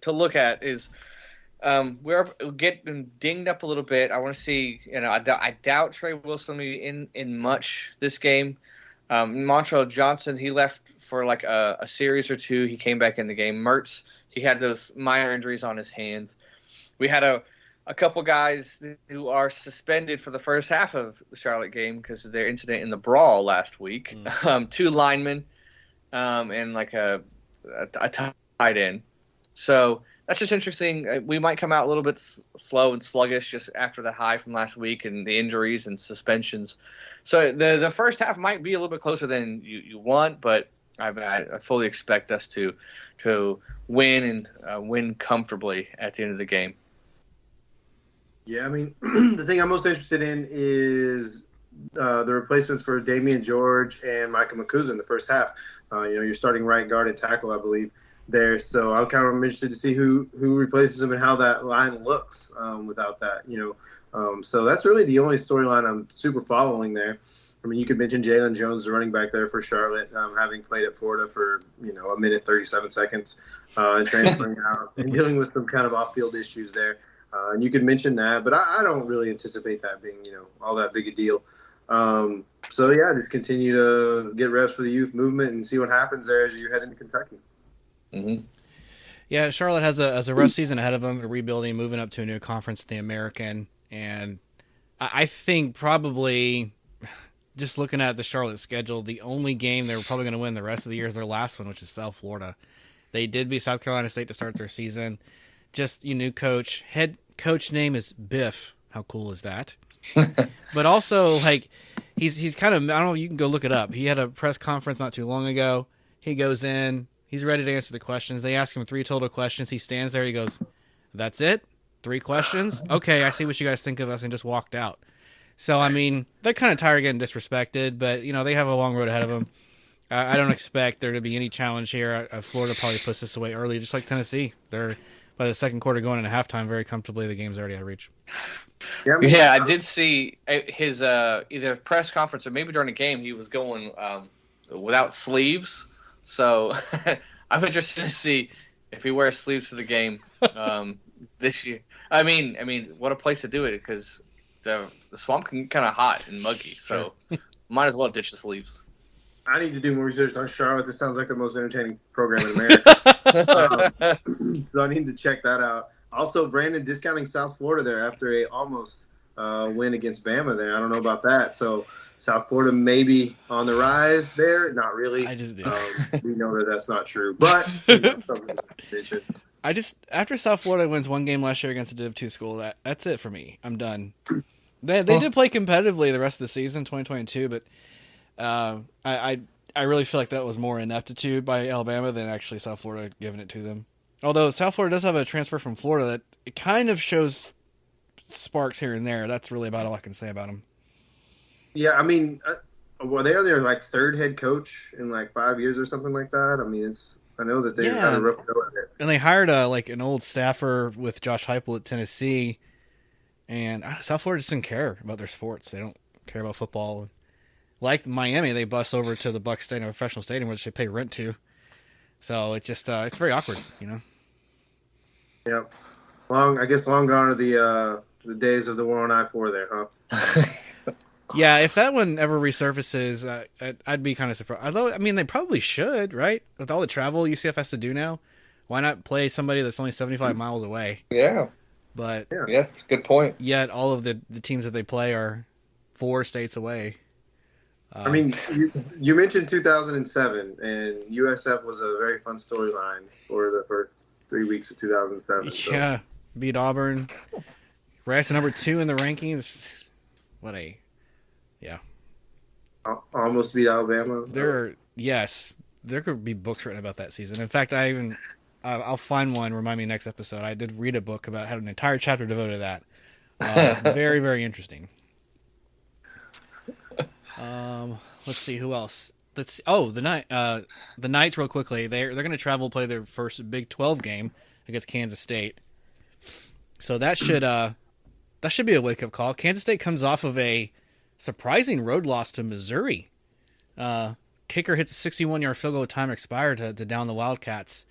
to look at is we're getting dinged up a little bit. I want to see, I doubt Trey Wilson will be in much this game. Montrell Johnson, he left for like a series or two. He came back in the game. Mertz, he had those minor injuries on his hands. We had a couple guys who are suspended for the first half of the Charlotte game because of their incident in the brawl last week. 2 linemen and like a tight end. So that's just interesting. We might come out a little bit slow and sluggish just after the high from last week and the injuries and suspensions. So the first half might be a little bit closer than you want, but I fully expect us to win and win comfortably at the end of the game. Yeah, I mean, the thing I'm most interested in is the replacements for Damian George and Micah McCuza in the first half. You're starting right guard and tackle, I believe, there. So I'm kind of interested to see who replaces him and how that line looks without that. So that's really the only storyline I'm super following there. I mean, you could mention Jalen Jones, the running back there for Charlotte, having played at Florida for, a minute, 37 seconds, transferring out and dealing with some kind of off-field issues there. And you could mention that, but I don't really anticipate that being, all that big a deal. So, yeah, just continue to get reps for the youth movement and see what happens there as you head into Kentucky. Mm-hmm. Yeah, Charlotte has a rough season ahead of them, rebuilding, moving up to a new conference, the American. And I think probably just looking at the Charlotte schedule, the only game they're probably going to win the rest of the year is their last one, which is South Florida. They did beat South Carolina State to start their season. Just new coach. Head coach name is Biff. How cool is that? But also, like, he's kind of, I don't know, you can go look it up. He had a press conference not too long ago. He goes in. He's ready to answer the questions. They ask him 3 total questions. He stands there. He goes, "That's it?" 3 questions. Okay, I see what you guys think of us, and just walked out. So, I mean, they're kind of tired of getting disrespected, but, they have a long road ahead of them. I don't expect there to be any challenge here. Florida probably puts this away early, just like Tennessee. They're, by the second quarter going into halftime, very comfortably, the game's already out of reach. Yeah, I did see his either press conference or maybe during the game he was going without sleeves. So I'm interested to see if he wears sleeves to the game this year. I mean, what a place to do it because the swamp can get kind of hot and muggy. So might as well ditch the sleeves. I need to do more research on Charlotte. This sounds like the most entertaining program in America. So I need to check that out. Also, Brandon discounting South Florida there after a almost win against Bama there. I don't know about that. So South Florida maybe on the rise there. Not really. I just did. We know that that's not true. But something to mention. After South Florida wins one game last year against a Div 2 school, that's it for me. I'm done. They did play competitively the rest of the season, 2022, but I really feel like that was more ineptitude by Alabama than actually South Florida giving it to them. Although South Florida does have a transfer from Florida that it kind of shows sparks here and there. That's really about all I can say about them. Yeah, I mean, well, they are their like third head coach in like 5 years or something like that. I mean, I know that they had a rough go at it. And they hired an old staffer with Josh Heupel at Tennessee, and South Florida just didn't care about their sports. They don't care about football. Like Miami, they bus over to the Bucs Stadium, a professional stadium, which they pay rent to. So it's just it's very awkward, Yep. I guess long gone are the days of the war on I-4 there, huh? Yeah, if that one ever resurfaces, I'd be kind of surprised. Although, I mean, they probably should, right? With all the travel UCF has to do now, why not play somebody that's only 75 miles away? Yeah. But yeah, that's a good point. Yet all of the teams that they play are 4 states away. I mean, you mentioned 2007, and USF was a very fun storyline for the first 3 weeks of 2007. Yeah, beat Auburn. Ranked number 2 in the rankings. Almost beat Alabama. There could be books written about that season. In fact, I'll find one. Remind me next episode. I did read a book about had an entire chapter devoted to that. Very, very interesting. Let's see who else. The Knights real quickly. They're going to travel play their first Big 12 game against Kansas State. So that should be a wake up call. Kansas State comes off of a surprising road loss to Missouri. Kicker hits a 61-yard field goal with time expired to down the Wildcats.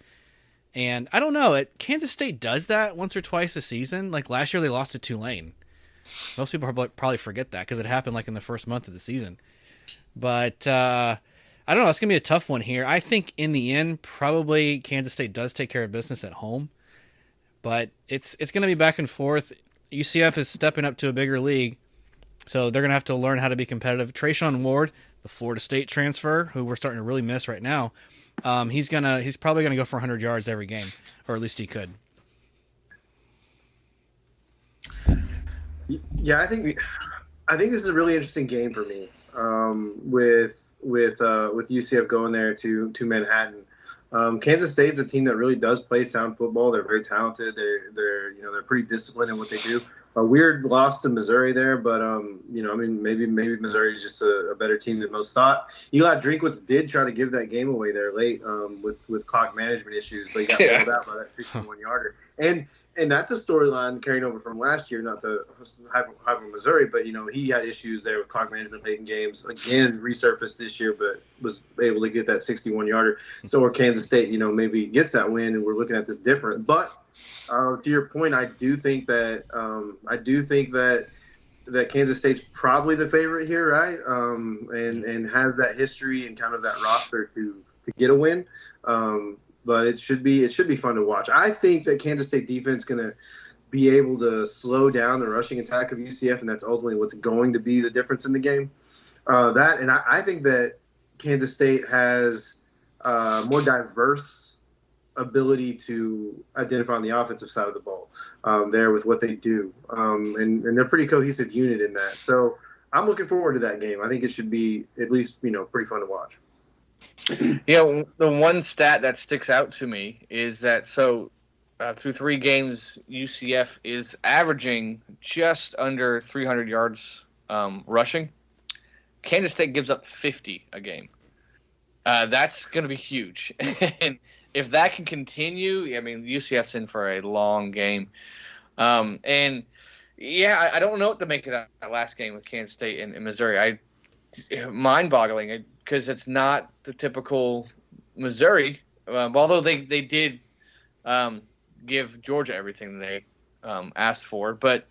And I don't know, Kansas State does that once or twice a season. Like last year they lost to Tulane. Most people probably forget that because it happened like in the first month of the season. But I don't know. It's going to be a tough one here. I think in the end, probably Kansas State does take care of business at home. But it's going to be back and forth. UCF is stepping up to a bigger league, so they're going to have to learn how to be competitive. Trayshawn Ward, the Florida State transfer, who we're starting to really miss right now, he's probably going to go for 100 yards every game, or at least he could. Yeah, I think this is a really interesting game for me. With UCF going there to Manhattan. Kansas State's a team that really does play sound football. They're very talented. They're pretty disciplined in what they do. A weird loss to Missouri there, but maybe Missouri is just a better team than most thought. Eli Drinkwitz did try to give that game away there late with clock management issues, but he got pulled out by that 61-yarder. And that's a storyline carrying over from last year, not to hyper Missouri, but he had issues there with clock management late in games. Again, resurfaced this year, but was able to get that 61-yarder. So where Kansas State, maybe gets that win, and we're looking at this different. But to your point, I do think that Kansas State's probably the favorite here, right? And has that history and kind of that roster to get a win. But it should be fun to watch. I think that Kansas State defense is going to be able to slow down the rushing attack of UCF, and that's ultimately what's going to be the difference in the game. I think that Kansas State has more diverse ability to identify on the offensive side of the ball there with what they do, and they're a pretty cohesive unit in that. So I'm looking forward to that game. I think it should be at least pretty fun to watch. Yeah, the one stat that sticks out to me is that through 3 games, UCF is averaging just under 300 yards rushing. Kansas State gives up 50 a game. That's going to be huge. And if that can continue, I mean, UCF's in for a long game. And, yeah, I don't know what to make of that last game with Kansas State and Missouri. Mind-boggling because it's not the typical Missouri, although they did give Georgia everything they asked for. But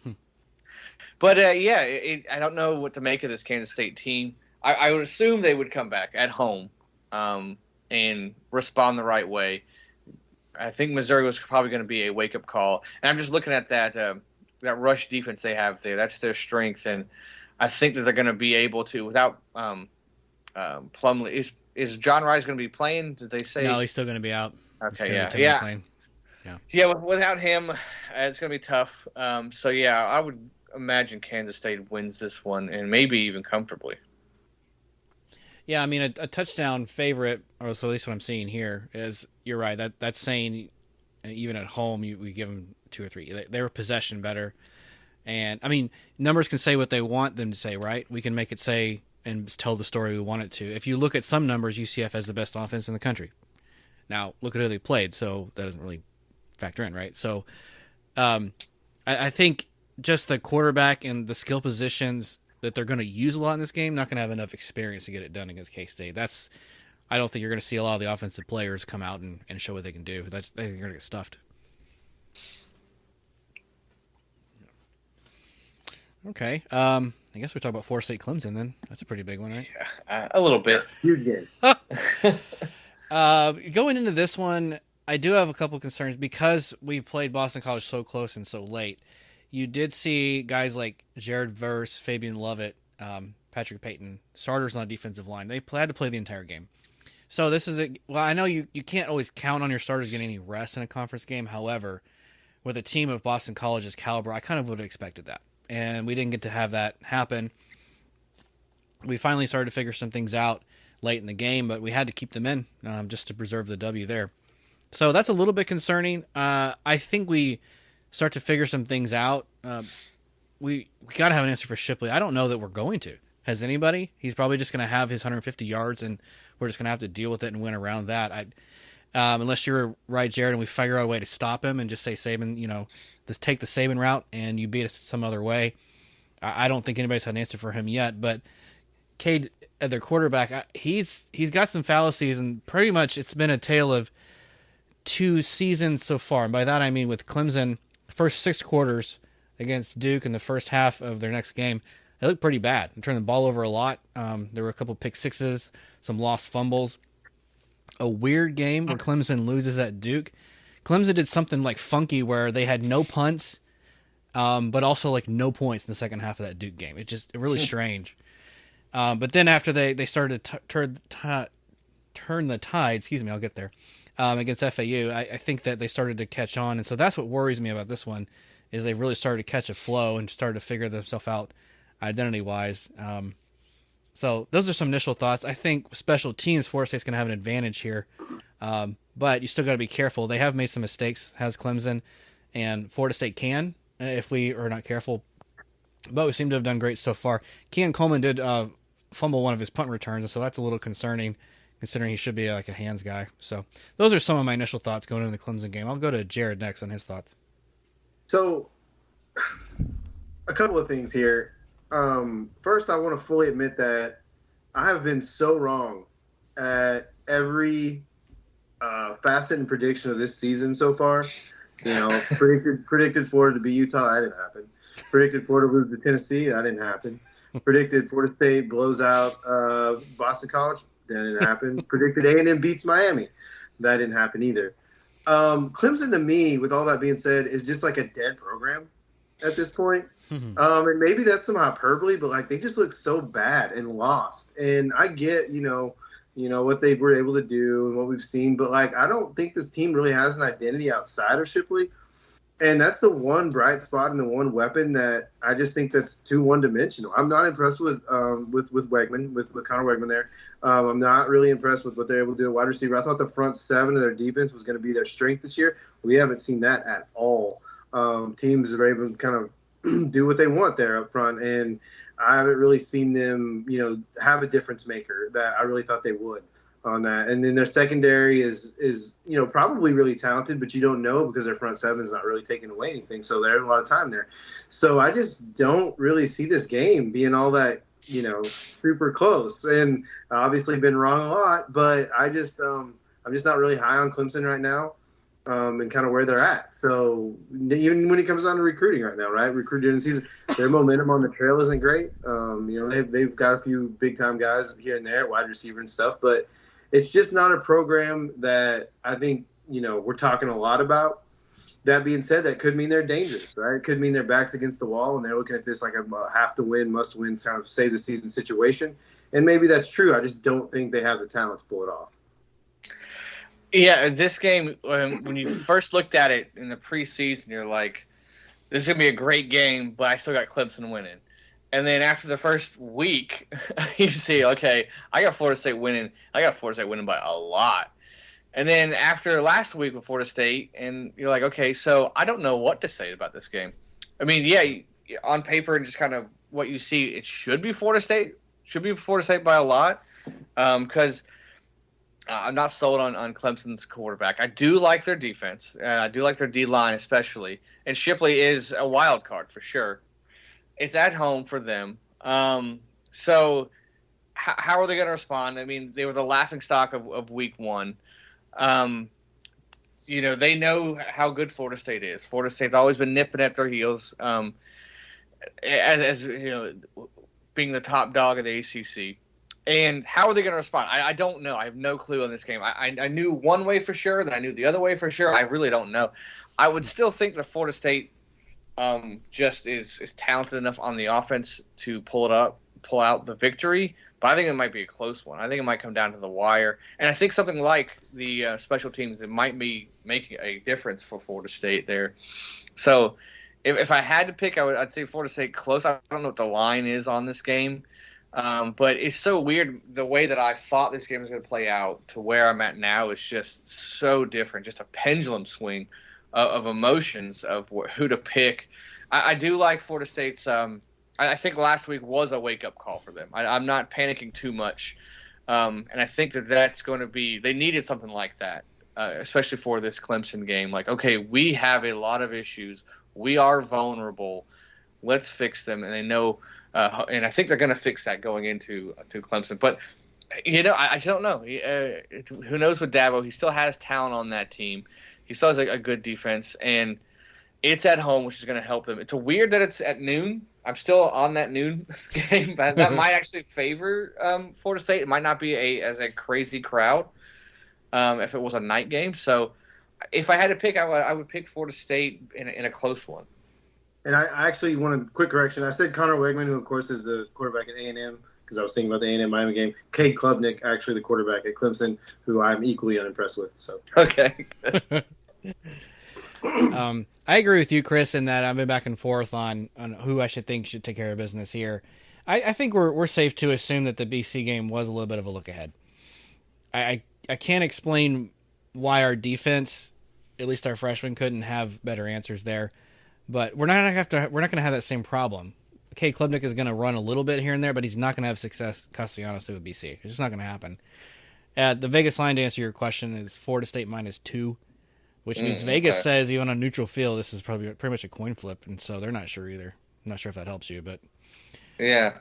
I don't know what to make of this Kansas State team. I would assume they would come back at home and respond the right way. I think Missouri was probably going to be a wake-up call. And I'm just looking at that rush defense they have there. That's their strength. And I think that they're going to be able to, without Plumlee. Is John Rice going to be playing? Did they say? No, he's still going to be out. Okay, yeah. Without him, it's going to be tough. So yeah, I would imagine Kansas State wins this one and maybe even comfortably. Yeah, I mean a touchdown favorite, or so at least what I'm seeing here is you're right. That's saying even at home we give them 2 or 3. They were possession better, and I mean numbers can say what they want them to say, right? We can make it say and tell the story we want it to. If you look at some numbers, UCF has the best offense in the country. Now, look at who they played, so that doesn't really factor in, right? So I think just the quarterback and the skill positions that they're going to use a lot in this game, not going to have enough experience to get it done against K-State. I don't think you're going to see a lot of the offensive players come out and show what they can do. I think they're going to get stuffed. Okay. I guess we're talking about Florida State Clemson then. That's a pretty big one, right? Yeah, a little bit. Huge game. Going into this one, I do have a couple concerns because we played Boston College so close and so late. You did see guys like Jared Verse, Fabian Lovett, Patrick Payton, starters on the defensive line. They had to play the entire game. So this is I know you can't always count on your starters getting any rest in a conference game. However, with a team of Boston College's caliber, I kind of would have expected that. And we didn't get to have that happen. We finally started to figure some things out late in the game, but we had to keep them in just to preserve the W there. So that's a little bit concerning. I think we start to figure some things out. We got to have an answer for Shipley. I don't know that we're going to. Has anybody? He's probably just going to have his 150 yards, and we're just going to have to deal with it and win around that. Unless you're right, Jared, and we figure out a way to stop him and just say Saban, just take the Saban route and you beat us some other way. I don't think anybody's had an answer for him yet, but Cade, at their quarterback, he's got some fallacies, and pretty much it's been a tale of 2 seasons so far. And by that I mean with Clemson, the first 6 quarters against Duke in the first half of their next game, they looked pretty bad. They turned the ball over a lot. There were a couple pick sixes, some lost fumbles. A weird game where Clemson loses at Duke. Clemson did something like funky where they had no punts, but also like no points in the second half of that Duke game. It really strange. But then after they started to turn the tide, I'll get there, against FAU, I think that they started to catch on. And so that's what worries me about this one, is they really started to catch a flow and started to figure themselves out identity-wise. So those are some initial thoughts. I think special teams, Florida State's going to have an advantage here. But you still got to be careful. They have made some mistakes, has Clemson, and Florida State can, if we are not careful. But we seem to have done great so far. Keon Coleman did fumble one of his punt returns, and so that's a little concerning, considering he should be like a hands guy. So those are some of my initial thoughts going into the Clemson game. I'll go to Jared next on his thoughts. So, a couple of things here. First, I want to fully admit that I have been so wrong at every facet and prediction of this season so far. Predicted Florida to beat Utah, that didn't happen. Predicted Florida to lose to Tennessee, that didn't happen. Predicted Florida State blows out Boston College, that didn't happen. Predicted A&M beats Miami, that didn't happen either. Clemson, to me, with all that being said, is just like a dead program at this point. And maybe that's some hyperbole, but they just look so bad and lost. And I get, what they were able to do and what we've seen, but I don't think this team really has an identity outside of Shipley. And that's the one bright spot and the one weapon that I just think that's too one-dimensional. I'm not impressed with Wegman, with Connor Wegman there. I'm not really impressed with what they're able to do at wide receiver. I thought the front seven of their defense was going to be their strength this year. We haven't seen that at all. Teams are able to kind of do what they want there up front, and I haven't really seen them, have a difference maker that I really thought they would on that. And then their secondary is probably really talented, but you don't know because their front seven is not really taking away anything. So there's a lot of time there. So I just don't really see this game being all that, super close. And obviously been wrong a lot, but I'm just not really high on Clemson right now. And kind of where they're at. So even when it comes down to recruiting right now, right? Recruiting season, their momentum on the trail isn't great. They've got a few big time guys here and there, wide receiver and stuff, but it's just not a program that I think, we're talking a lot about. That being said, that could mean they're dangerous, right? It could mean their back's against the wall and they're looking at this like a have to win, must win, kind of save the season situation. And maybe that's true. I just don't think they have the talent to pull it off. Yeah, this game, when you first looked at it in the preseason, you're like, this is going to be a great game, but I still got Clemson winning. And then after the first week, you see, okay, I got Florida State winning. I got Florida State winning by a lot. And then after last week with Florida State, and you're like, okay, so I don't know what to say about this game. I mean, yeah, on paper and just kind of what you see, it should be Florida State. Should be Florida State by a lot because I'm not sold on Clemson's quarterback. I do like their defense. I do like their D-line especially. And Shipley is a wild card for sure. It's at home for them. So how are they going to respond? I mean, they were the laughingstock of week one. They know how good Florida State is. Florida State's always been nipping at their heels as being the top dog of the ACC. And how are they going to respond? I don't know. I have no clue on this game. I knew one way for sure, then I knew the other way for sure. I really don't know. I would still think that Florida State just is talented enough on the offense to pull out the victory. But I think it might be a close one. I think it might come down to the wire. And I think something like the special teams, it might be making a difference for Florida State there. So if I had to pick, I'd say Florida State close. I don't know what the line is on this game. But it's so weird the way that I thought this game was going to play out to where I'm at now is just so different, just a pendulum swing of emotions of who to pick. I do like Florida State's I think last week was a wake-up call for them. I'm not panicking too much, and I think that's going to be – they needed something like that, especially for this Clemson game. Like, okay, we have a lot of issues. We are vulnerable. Let's fix them, and they know and I think they're going to fix that going into Clemson. But, I just don't know. Who knows with Dabo? He still has talent on that team. He still has a good defense, and it's at home, which is going to help them. It's weird that it's at noon. I'm still on that noon game. That might actually favor Florida State. It might not be as a crazy crowd if it was a night game. So if I had to pick, I would pick Florida State in a close one. And I actually want a quick correction. I said Connor Wegman, who, of course, is the quarterback at A&M, because I was thinking about the A&M Miami game. Cade Klubnik, actually the quarterback at Clemson, who I'm equally unimpressed with. So okay. I agree with you, Chris, in that I've been back and forth on who I should take care of business here. I think we're safe to assume that the BC game was a little bit of a look ahead. I can't explain why our defense, at least our freshmen, couldn't have better answers there. But we're not going to have that same problem. Cade Klubnik is going to run a little bit here and there, but he's not going to have success Castellanos with BC. It's just not going to happen. The Vegas line, to answer your question, is Florida State -2, which means Vegas says even on neutral field, this is probably pretty much a coin flip, and so they're not sure either. I'm not sure if that helps you, but yeah,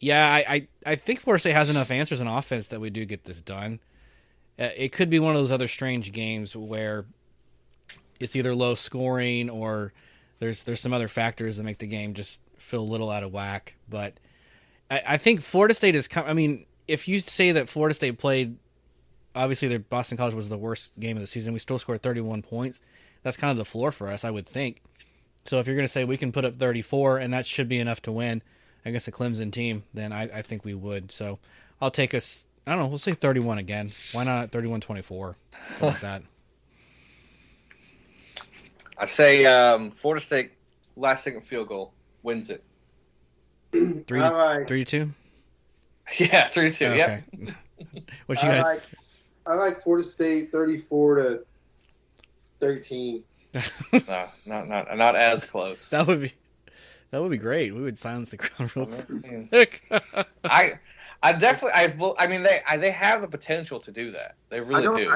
I think Florida State has enough answers on offense that we do get this done. It could be one of those other strange games where it's either low scoring or there's some other factors that make the game just feel a little out of whack. But I think Florida State is. I mean, if you say that Florida State played, obviously their Boston College was the worst game of the season. We still scored 31 points. That's kind of the floor for us, I would think. So if you're going to say we can put up 34 and that should be enough to win against a Clemson team, then I think we would. So I'll take us. I don't know. We'll say 31 again. Why not 31-24? Like that. I say Florida State last second field goal wins it. 3-2. Yeah, 3-2. Okay. Yep. What you got? I like Florida State 34-13. No, not as close. That would be great. We would silence the crowd real mean, quick. I mean, they have the potential to do that. They really do.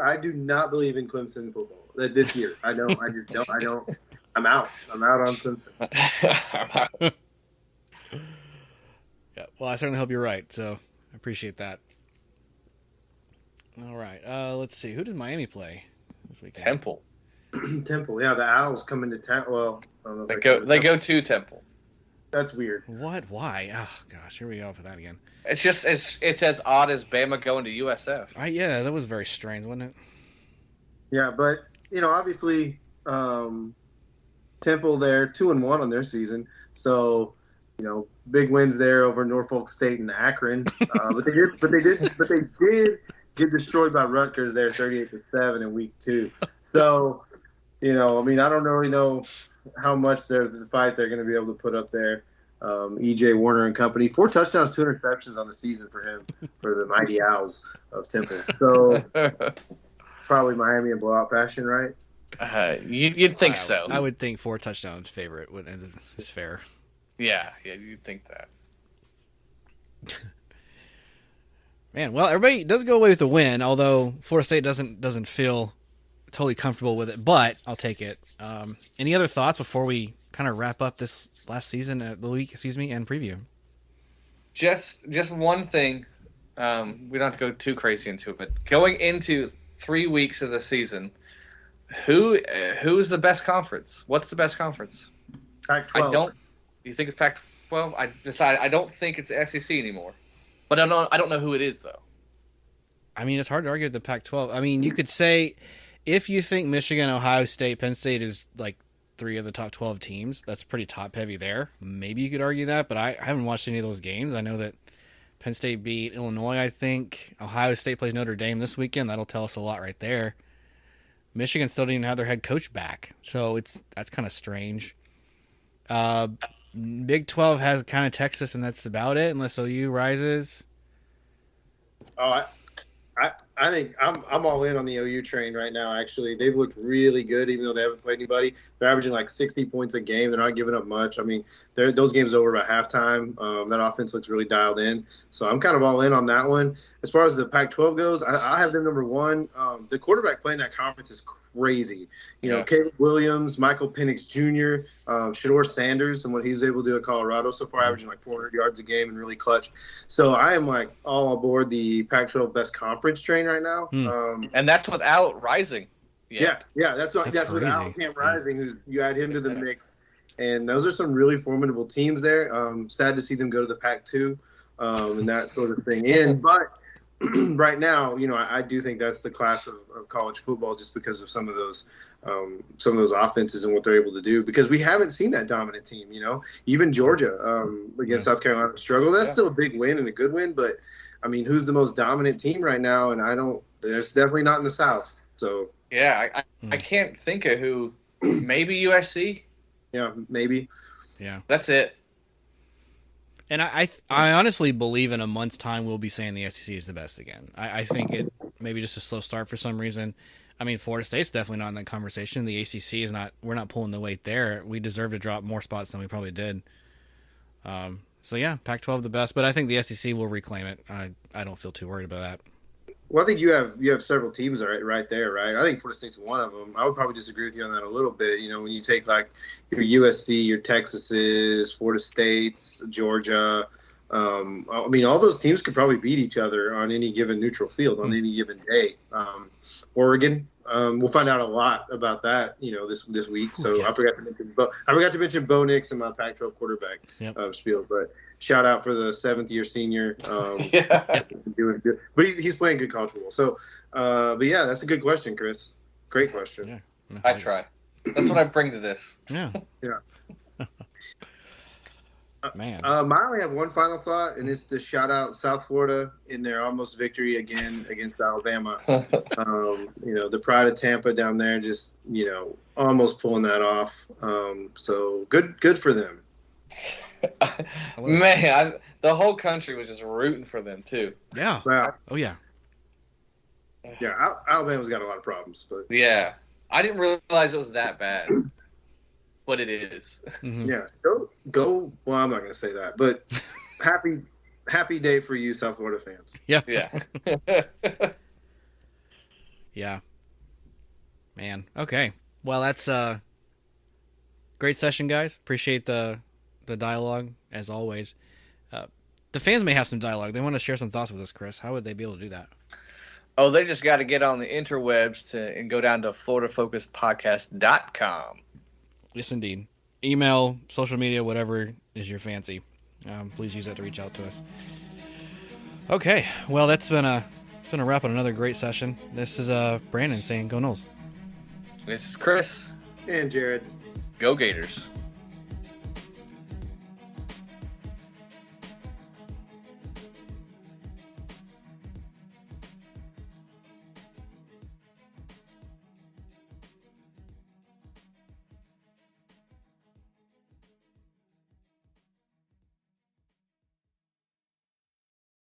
I do not believe in Clemson football this year. I don't. I'm out. I'm out on Clemson. Yeah. Well, I certainly hope you're right. So I appreciate that. All right. Let's see. Who does Miami play this weekend? Temple. Temple. Yeah, the Owls coming to town. Well, I don't know if they go to Temple. That's weird. What? Why? Oh gosh, here we go for that again. It's just it's as odd as Bama going to USF. Yeah, that was very strange, wasn't it? Yeah, but obviously, Temple they're 2-1 on their season, so big wins there over Norfolk State and Akron. But they did get destroyed by Rutgers there, 38-7 in week 2. So, I don't really know how much the fight they're going to be able to put up there. E.J. Warner and company, 4 touchdowns, 2 interceptions on the season for him, for the Mighty Owls of Temple. So probably Miami in blowout fashion, right? You'd think so. I would think 4 touchdowns favorite is fair. Yeah, you'd think that. Man, well, everybody does go away with the win, although Florida State doesn't feel totally comfortable with it, but I'll take it. Any other thoughts before we kind of wrap up this last season, and preview? Just one thing. We don't have to go too crazy into it, but going into 3 weeks of the season, who's the best conference? What's the best conference? Pac-12. You think it's Pac-12? I don't think it's the SEC anymore. But I don't know who it is, though. I mean, it's hard to argue with the Pac-12. I mean, you could say if you think Michigan, Ohio State, Penn State is like 3 of the top 12 teams, that's pretty top-heavy there. Maybe you could argue that, but I haven't watched any of those games. I know that Penn State beat Illinois, I think. Ohio State plays Notre Dame this weekend. That'll tell us a lot right there. Michigan still didn't even have their head coach back, so that's kind of strange. Big 12 has kind of Texas, and that's about it, unless OU rises. Oh, I think I'm all in on the OU train right now. Actually, they've looked really good, even though they haven't played anybody. They're averaging like 60 points a game. They're not giving up much. I mean, those games over by halftime. That offense looks really dialed in. So I'm kind of all in on that one. As far as the Pac-12 goes, I have them number 1. The quarterback playing that conference is crazy. Caleb Williams, Michael Penix Jr., Shador Sanders, and what he was able to do at Colorado so far, averaging like 400 yards a game and really clutch. So I am like all aboard the Pac-12 best conference train right now. And that's without Rising. Yeah, that's without Cam Rising, who's you add him to the mix. And those are some really formidable teams there. Sad to see them go to the Pac-2 and that sort of thing. But right now, I do think that's the class of college football, just because of some of those offenses and what they're able to do. Because we haven't seen that dominant team. Even Georgia against South Carolina struggle. That's still a big win and a good win. But I mean, who's the most dominant team right now? And there's definitely not in the South. So yeah, I can't think of who. Maybe USC. Yeah, maybe. Yeah, that's it. And I honestly believe in a month's time we'll be saying the SEC is the best again. I think it maybe just a slow start for some reason. I mean, Florida State's definitely not in that conversation. The ACC is not. We're not pulling the weight there. We deserve to drop more spots than we probably did. So yeah, Pac-12 the best, but I think the SEC will reclaim it. I don't feel too worried about that. Well, I think you have several teams right there, right? I think Florida State's one of them. I would probably disagree with you on that a little bit. When you take like your USC, your Texases, Florida States, Georgia, I mean, all those teams could probably beat each other on any given neutral field on any given day. Oregon, we'll find out a lot about that, this week. So yeah. I forgot to mention Bo Nix in my Pac-12 quarterback spiel, but. Shout out for the 7th-year senior. Doing good, but he's playing good college football. So, but yeah, that's a good question, Chris. Great question. Yeah, I try. That's what I bring to this. Yeah. Yeah. Man. I only have one final thought, and it's to shout out South Florida in their almost victory again against Alabama. The pride of Tampa down there, just almost pulling that off. So good for them. Man, the whole country was just rooting for them too. Yeah. Wow. Oh yeah. Yeah, Alabama's got a lot of problems, but Yeah, I didn't realize it was that bad, but it is. Mm-hmm. yeah, go. Well, I'm not going to say that, but happy day for you, South Florida fans. Yeah. Yeah. Yeah. Man. Okay. Well, that's a great session, guys. Appreciate the dialogue as always. The fans may have some dialogue. They want to share some thoughts with us, Chris. How would they be able to do that? Oh, they just got to get on the interwebs and go down to FloridaFocusPodcast.com. Yes, indeed. Email, social media, whatever is your fancy. Please use that to reach out to us. Okay. Well, that's been a wrap on another great session. This is Brandon saying, "Go Noles." This is Chris. And Jared. Go Gators.